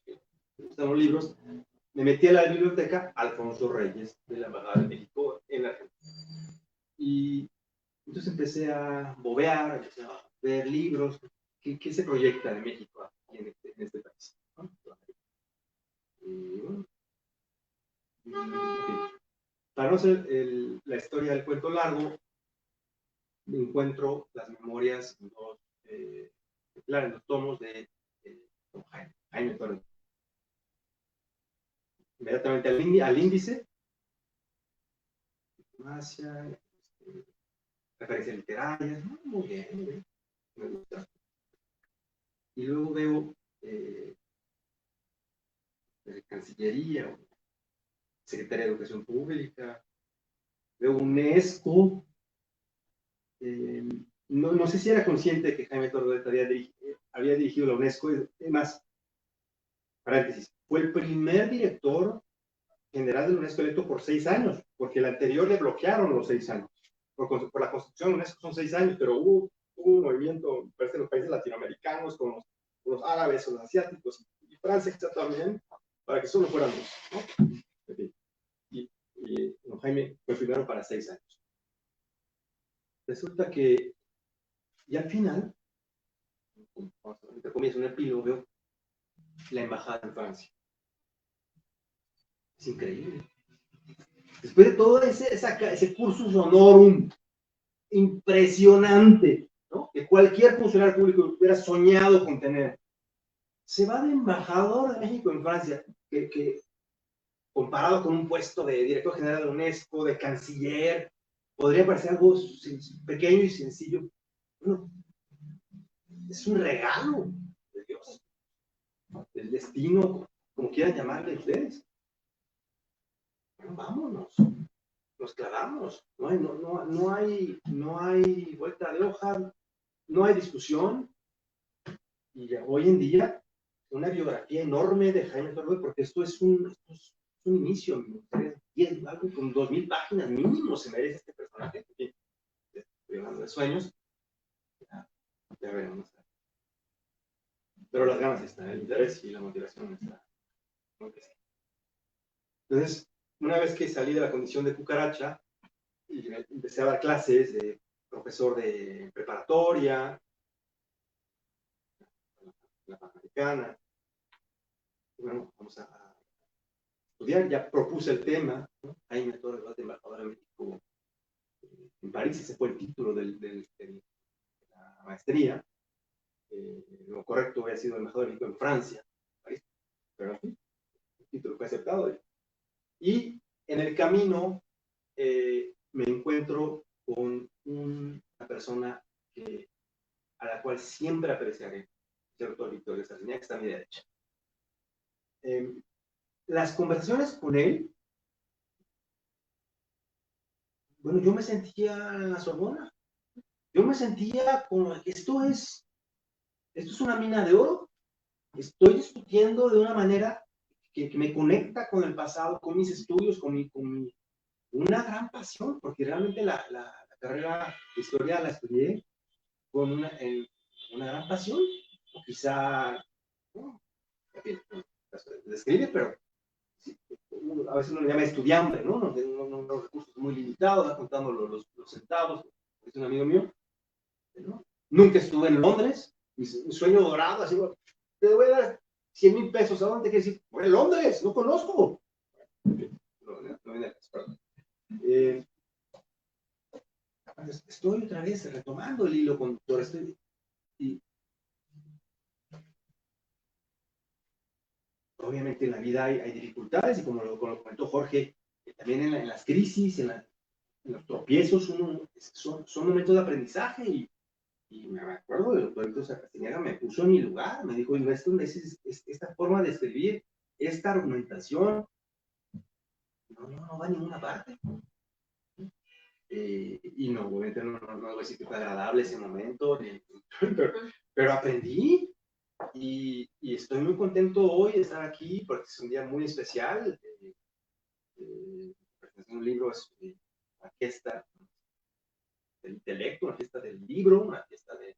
me gustan los libros. Me metí a la biblioteca Alfonso Reyes de la Embajada de México en la Argentina. Y entonces empecé a bobear, empecé a ver libros. ¿Qué se proyecta de México aquí en este país? ¿No? Y bueno, para no hacer la historia del cuento largo, me encuentro las memorias en los tomos de don Jaime Torres. Inmediatamente al índice, diplomacia, referencias literarias, ¿no? Muy bien, me gusta. Y luego veo Cancillería, Secretaría de Educación Pública, veo UNESCO. No sé si era consciente de que Jaime Torres había dirigido la UNESCO. Es más, paréntesis, fue el primer director general de la UNESCO electo por 6 años, porque el anterior le bloquearon los 6 años. Por la Constitución de UNESCO son 6 años, pero hubo un movimiento, parece, en los países latinoamericanos, con los árabes o los asiáticos, y Francia quizá también, para que solo fueran 2, ¿no? En fin. Y don Jaime fue primero para 6 años. resulta que, y al final, entre comillas, un epílogo, veo la embajada en Francia. Es increíble. Después de todo ese cursus honorum impresionante, ¿no?, que cualquier funcionario público hubiera soñado con tener, se va de embajador de México en Francia, que comparado con un puesto de director general de la UNESCO, de canciller, podría parecer algo pequeño y sencillo. Bueno, es un regalo de Dios, del destino, como quieran llamarle ustedes. Bueno, vámonos, nos clavamos, no hay vuelta de hoja, no hay discusión. Y ya, hoy en día, una biografía enorme de Jaime Torbe, porque esto es un inicio, algo con 2000 páginas mínimo se merece este personaje. Estoy hablando de sueños, ya veremos. Pero las ganas están, el interés y la motivación están. Entonces, una vez que salí de la condición de cucaracha, y empecé a dar clases de profesor de preparatoria, la Panamericana, bueno, vamos a estudiar, ya propuse el tema, ¿no? Jaime Torres, de embajador de México en París, ese fue el título de la maestría. Lo correcto había sido embajador de México en Francia, París, pero en fin, el título fue aceptado. Y en el camino me encuentro con una persona a la cual siempre apreciaré, el doctor Victorio Sardiña, que está a mi derecha. Las conversaciones con él, bueno, yo me sentía en la Sorbona. Yo me sentía como que esto es una mina de oro. Estoy discutiendo de una manera que me conecta con el pasado, con mis estudios, con una gran pasión, porque realmente la carrera de historia la estudié con una gran pasión, o quizá, no, describe, pero sí, a veces uno le llama estudiante, ¿no? No tengo unos recursos muy limitados, contando los centavos, es un amigo mío, ¿no? Nunca estuve en Londres, mi sueño dorado, así, te voy a dar 100,000 pesos, ¿a dónde quieres ir? Bueno, Londres, no conozco. Estoy otra vez retomando el hilo conductor, y obviamente en la vida hay dificultades, y como lo comentó Jorge, también en las crisis, en los tropiezos, son momentos de aprendizaje, y me acuerdo del doctor Víctor Castañeda, me puso en mi lugar, me dijo, esta forma de escribir, esta argumentación, no va a ninguna parte. Y no, obviamente no voy a decir que fue agradable ese momento, pero aprendí, y estoy muy contento hoy de estar aquí, porque es un día muy especial. Un libro es una fiesta del intelecto, una fiesta del libro, una fiesta de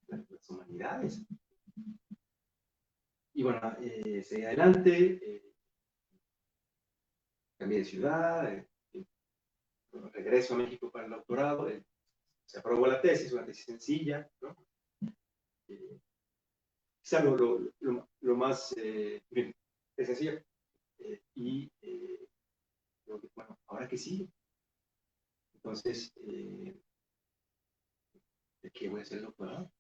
las humanidades. Y bueno, seguí adelante, cambié de ciudad, regreso a México para el doctorado, se aprobó la tesis, una tesis sencilla, ¿no? Quizá lo más sencillo. Y bueno, ahora que sí. Entonces, ¿de qué voy a hacer el doctorado?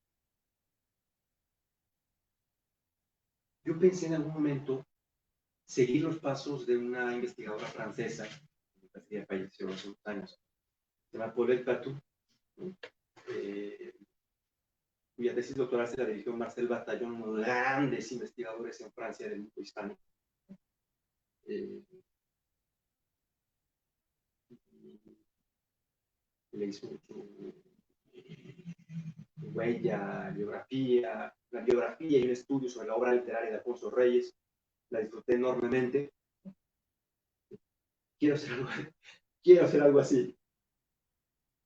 Yo pensé en algún momento seguir los pasos de una investigadora francesa, que falleció hace unos años, se llama Paulette Patou, cuya tesis doctoral se la dirigió Marcel Bataillon, uno de los grandes investigadores en Francia del mundo hispánico. Le hizo huella, biografía, una biografía y un estudio sobre la obra literaria de Alfonso Reyes. La disfruté enormemente. Quiero hacer algo así.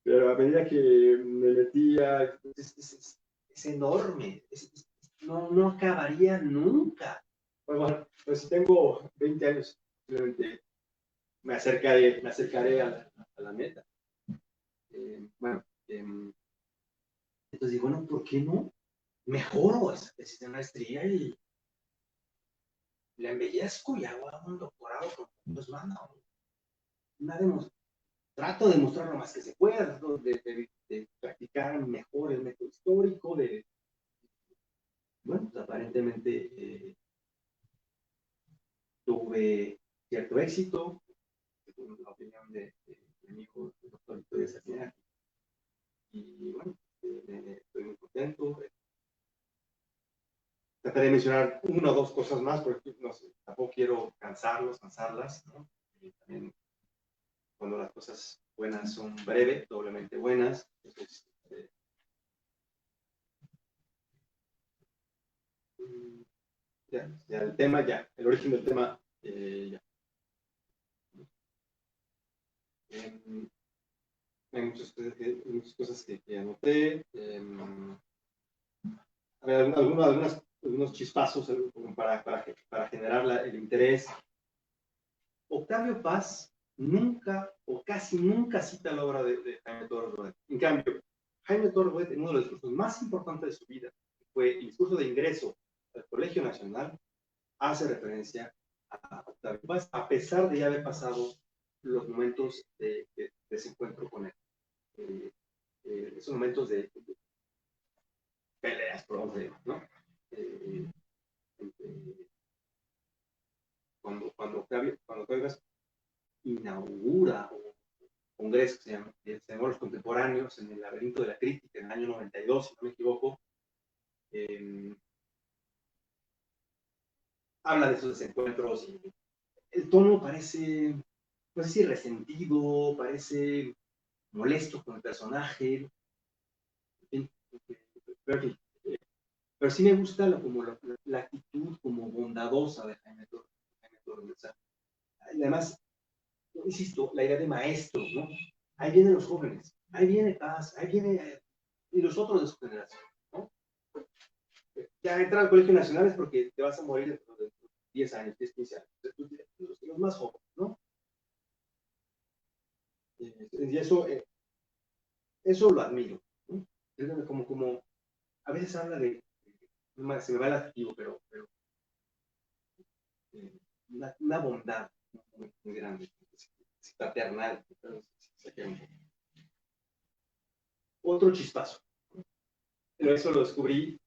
Pero a medida que me metía, es enorme. No acabaría nunca. Bueno, pues si tengo 20 años, simplemente me acercaré a la meta. Bueno, entonces digo, bueno, ¿por qué no? Mejoro esa tesis de maestría y la embellezco y hago un doctorado con pues manda trato de mostrar lo más que se pueda, de practicar mejor el método histórico, bueno, pues aparentemente tuve cierto éxito, según la opinión de mi hijo, el doctor Victoria Sacina, y bueno, estoy muy contento. Trataré de mencionar una o dos cosas más, porque no sé, tampoco quiero cansarlas, ¿no? Y también cuando las cosas buenas son breves, doblemente buenas. Entonces, ya el tema, el origen del tema, ya. Hay muchas cosas que anoté. A ver, algunos chispazos como para generar el interés. Octavio Paz nunca o casi nunca cita la obra de Jaime Torres Bodet. En cambio, Jaime Torres Bodet, en uno de los discursos más importantes de su vida, que fue el discurso de ingreso al Colegio Nacional, hace referencia a Octavio Paz, a pesar de ya haber pasado los momentos de desencuentro con él. Esos momentos de peleas, por ejemplo, ¿no? Cuando Octavio inaugura un congreso que se llamó Los Contemporáneos en el Laberinto de la Crítica en el año 92, si no me equivoco, habla de esos desencuentros y el tono parece, no sé si resentido, parece molesto con el personaje, pero sí me gusta la actitud como bondadosa de Jaime Torres. O sea, además, insisto, la idea de maestros, ¿no? Ahí vienen los jóvenes, ahí viene Paz, ahí viene y los otros de su generación, ¿no? Ya entrar al Colegio Nacional es porque te vas a morir dentro de 10 años, 10, 15 años. Los más jóvenes, ¿no? Y eso lo admiro, ¿no? Como a veces habla se me va el adjetivo, pero una bondad muy grande, paternal. Otro chispazo. Pero eso lo descubrí.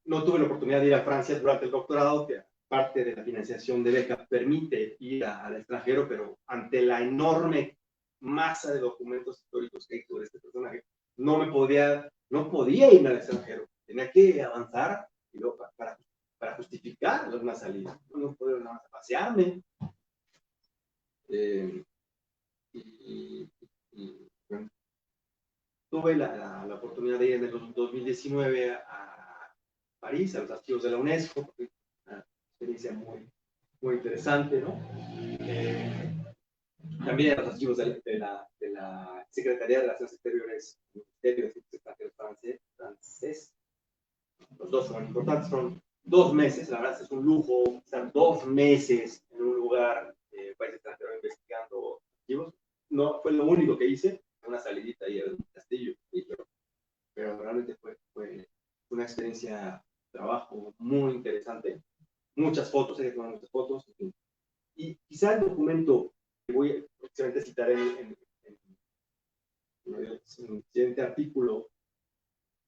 No tuve la oportunidad de ir a Francia durante el doctorado, que parte de la financiación de beca permite ir al extranjero, pero ante la enorme masa de documentos históricos que hay sobre este personaje, no podía irme al extranjero. Tenía que avanzar y luego para justificar una salida. No podía nada más pasearme. Bueno, tuve la oportunidad de ir en el 2019 a París, a los archivos de la UNESCO, porque es una experiencia muy interesante, ¿no? También a los archivos de la Secretaría de Relaciones Exteriores, del Ministerio de Asuntos Extranjeros francés. Los dos son importantes, son 2 meses, la verdad es un lujo estar 2 meses en un lugar, país extranjero, investigando archivos. No fue lo único que hice, una salidita ahí al castillo, pero realmente fue una experiencia de trabajo muy interesante. Muchas fotos, hay que tomar muchas fotos. Y quizá el documento que voy a citar en el siguiente artículo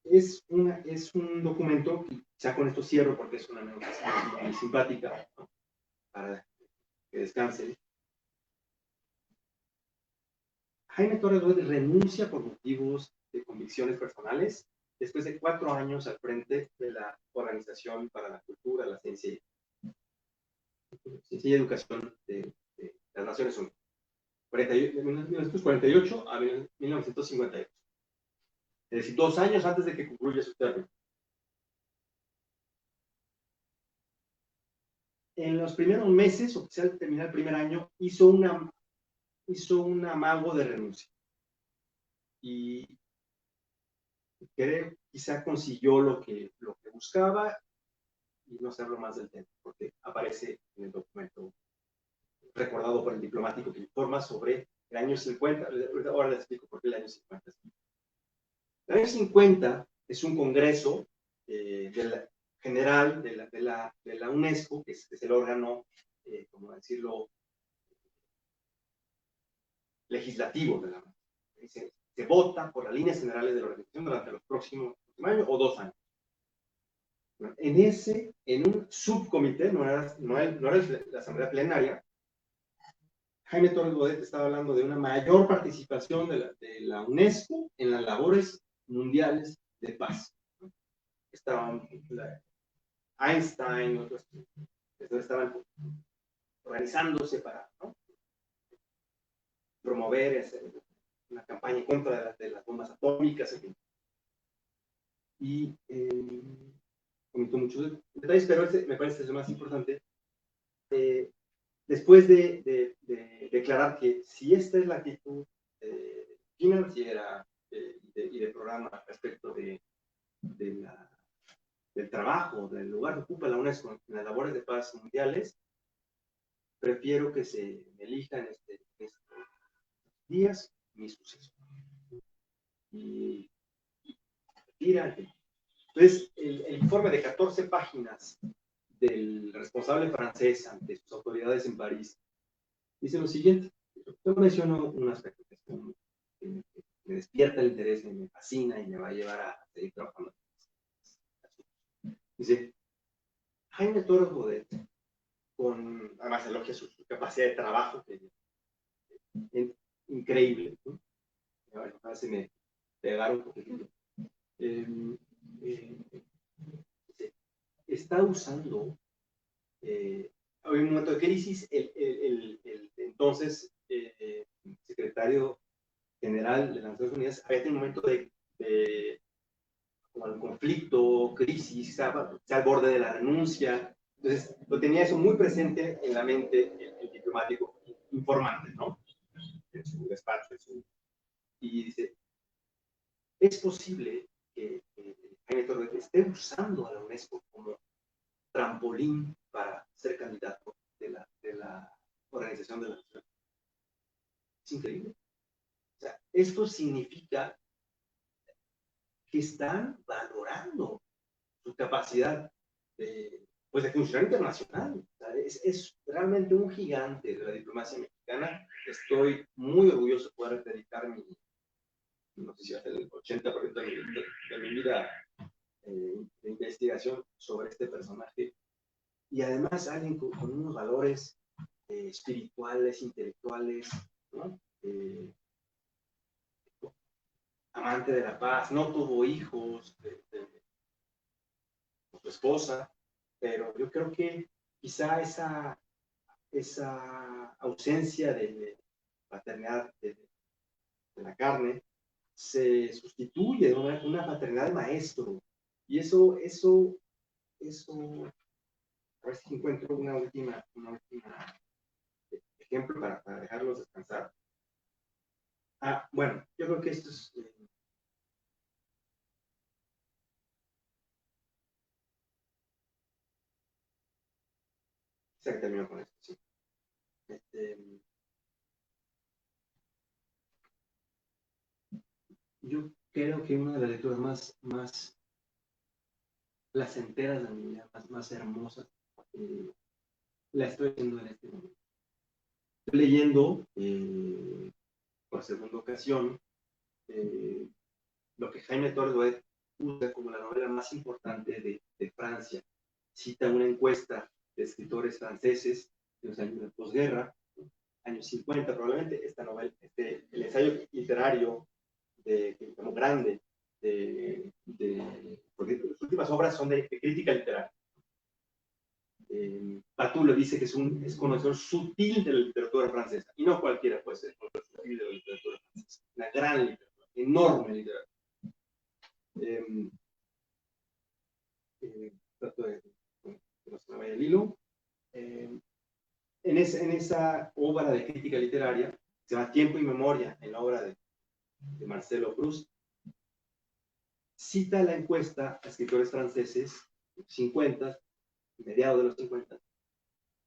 es un documento, que ya con esto cierro porque es una noticia muy simpática, ¿no? Para que descanse. Jaime Torres Bodet renuncia por motivos de convicciones personales después de 4 años al frente de la Organización para la Cultura, la Ciencia y Educación de las Naciones Unidas, de 1948 a 1958. Es decir, 2 años antes de que concluya su término. En los primeros meses, oficial de terminar el primer año, hizo un amago de renuncia. Y quizá consiguió lo que buscaba, y no se habló más del tema, porque aparece en el documento recordado por el diplomático que informa sobre el año 50. Ahora les explico por que el año 50. El año 50 es un congreso general de la UNESCO, que es el órgano, como decirlo, legislativo de la UNESCO. Se vota por las líneas generales de la organización durante los próximos años o 2 años. Bueno, en un subcomité, no era la asamblea plenaria, Jaime Torres Bodet estaba hablando de una mayor participación de la UNESCO en las labores mundiales de paz. Estaban Einstein, otros estaban organizándose para, ¿no?, promover una campaña en contra de las bombas atómicas, en fin. Y comentó muchos detalles, pero me parece que es lo más importante. Después de declarar que si esta es la actitud financiera y de programa respecto del trabajo, del lugar que ocupa la UNESCO en las labores de paz mundiales, prefiero que se elija en estos días mi sucesor. Y tira. Entonces, el informe de 14 páginas del responsable francés ante sus autoridades en París dice lo siguiente. Yo menciono un aspecto que me despierta el interés, me fascina y me va a llevar a seguir trabajando. Dice, Jaime Torres Bodet, además elogia su capacidad de trabajo, que es increíble, ¿no? Ahora se me pegaron un poquito. Está usando, hay un momento de crisis, el entonces secretario general de las Naciones Unidas había tenido un momento de como conflicto, crisis, está al borde de la renuncia. Entonces, lo tenía eso muy presente en la mente el diplomático informante, ¿no? En su despacho. Y dice, es posible que Jaime Torres esté usando a la UNESCO como trampolín para ser candidato de la Organización de las Naciones. Es increíble. O sea, esto significa que están valorando su capacidad de funcionar internacional. O sea, es realmente un gigante de la diplomacia mexicana. Estoy muy orgulloso de poder dedicar no sé si hasta el 80% de mi vida de investigación sobre este personaje. Y además alguien con unos valores espirituales, intelectuales, ¿no? Amante de la paz, no tuvo hijos con su esposa, pero yo creo que quizá esa ausencia de paternidad de la carne se sustituye de una paternidad de maestro. Y eso, a ver si encuentro una última ejemplo para dejarlos descansar. Bueno, yo creo que esto es... se terminó con esto, sí. Yo creo que una de las lecturas más placenteras de mi vida, más hermosas, la estoy haciendo en este momento. Estoy leyendo por segunda ocasión lo que Jaime Torres Bodet usa como la novela más importante de Francia. Cita una encuesta de escritores franceses de los años de posguerra, años 50 probablemente, esta novela, el ensayo literario como grande, porque las últimas obras son de crítica literaria. Patou le dice que es conocedor sutil de la literatura francesa, y no cualquiera puede ser conocedor sutil de la literatura francesa. Una gran literatura, enorme literatura. Trato de no se me vaya el hilo. En esa obra de crítica literaria, se llama Tiempo y Memoria, en la obra de Marcelo Proust, cita la encuesta a escritores franceses, 50, mediados de los 50,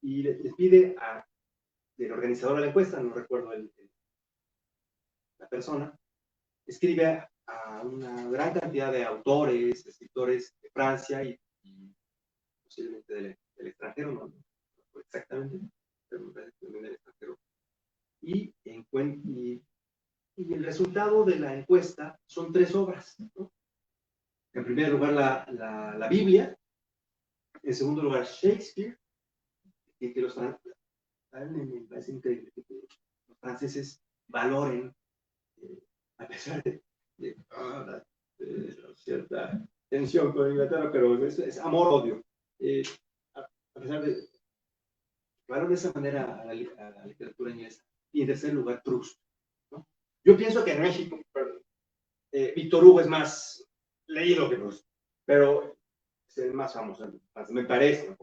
y les pide del organizador de la encuesta, no recuerdo la persona, escribe a una gran cantidad de autores, escritores de Francia y posiblemente del extranjero, no exactamente, pero también del extranjero. Y el resultado de la encuesta son 3 obras, ¿no? En primer lugar, la Biblia. En segundo lugar, Shakespeare. Y que me parece increíble que los franceses valoren, a pesar de cierta tensión con Inglaterra, pero es amor-odio. A pesar de valoren de esa manera a la literatura inglesa. Y en tercer lugar, Proust, ¿no? Yo pienso que en México, Víctor Hugo es más leído que Proust, pero es el más famoso, me parece, ¿no?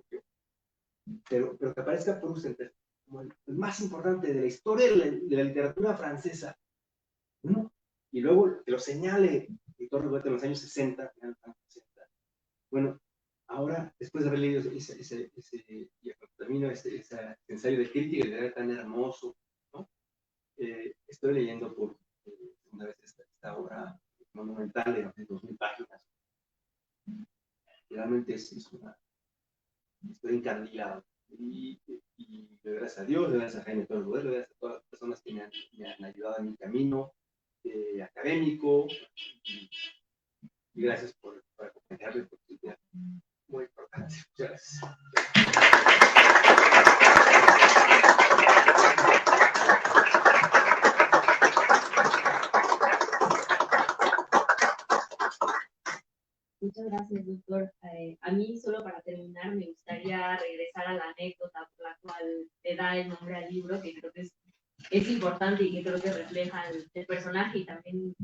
Pero que aparezca Proust como el más importante de la historia de la literatura francesa, ¿no? Y luego que lo señale Víctor Hugo en los años 60, bueno, ahora, después de haber leído ese ensayo de crítica literaria tan hermoso, ¿no? Estoy leyendo por una vez esta obra monumental de 2000 páginas. Realmente es una... Estoy encandilado. Y gracias a Dios, gracias a Jaime Torres, gracias a todas las personas que me han ayudado en mi camino académico. Y gracias por acompañarme, porque es muy importante. Muchas gracias. Muchas gracias, doctor. A mí, solo para terminar, me gustaría regresar a la anécdota por la cual le da el nombre al libro, que creo que es importante y que creo que refleja el personaje, y también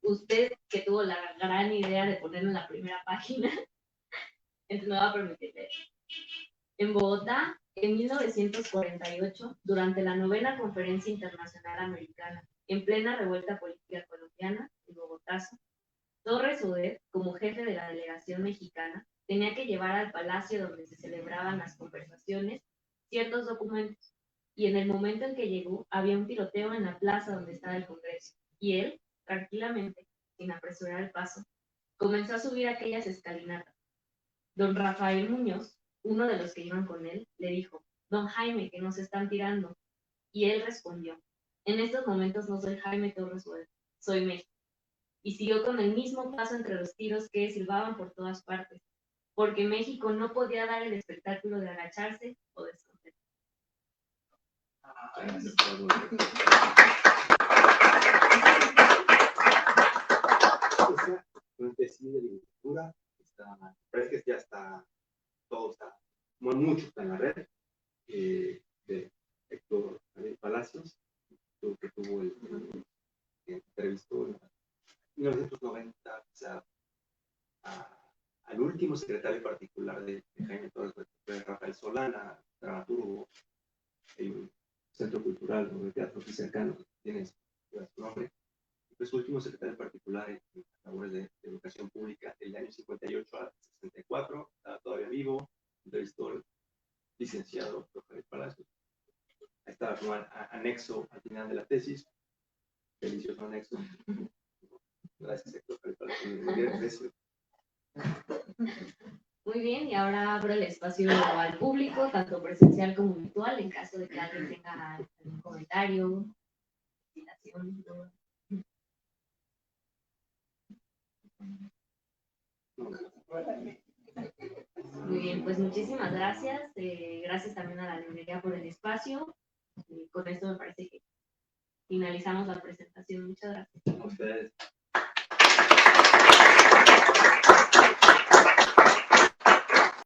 usted, que tuvo la gran idea de ponerlo en la primera página. Entonces me va a permitir leer. En Bogotá, en 1948, durante la 9ª Conferencia Internacional Americana, en plena revuelta política colombiana, el Bogotazo, Torres Bodet, como jefe de la delegación mexicana, tenía que llevar al palacio donde se celebraban las conversaciones ciertos documentos, y en el momento en que llegó había un tiroteo en la plaza donde estaba el Congreso, y él, tranquilamente, sin apresurar el paso, comenzó a subir aquellas escalinatas. Don Rafael Muñoz, uno de los que iban con él, le dijo: don Jaime, que nos están tirando. Y él respondió: en estos momentos no soy Jaime Torres Bodet, soy México. Y siguió con el mismo paso entre los tiros que silbaban por todas partes, porque México no podía dar el espectáculo de agacharse o de esconder. Una tesis de literatura, parece que ya está, todo está, mucho está en la red, de Héctor Palacios, que tuvo el entrevistó en 1990, o sea, al último secretario particular de Jaime Torres, Rafael Solana, dramaturgo. Hay un centro cultural de teatro aquí cercano que tiene su nombre. Fue su último secretario particular en labores de educación pública del año 58 al 64. Estaba todavía vivo. Entrevistó al licenciado Rafael Palacios. Ahí estaba como anexo al final de la tesis. Delicioso anexo. Gracias, Héctor Palacios. Muy bien, y ahora abro el espacio al público, tanto presencial como virtual, en caso de que alguien tenga algún comentario, invitación, ¿no? Muy bien, pues muchísimas gracias. Gracias también a la librería por el espacio. Con esto me parece que finalizamos la presentación. Muchas gracias. A ustedes.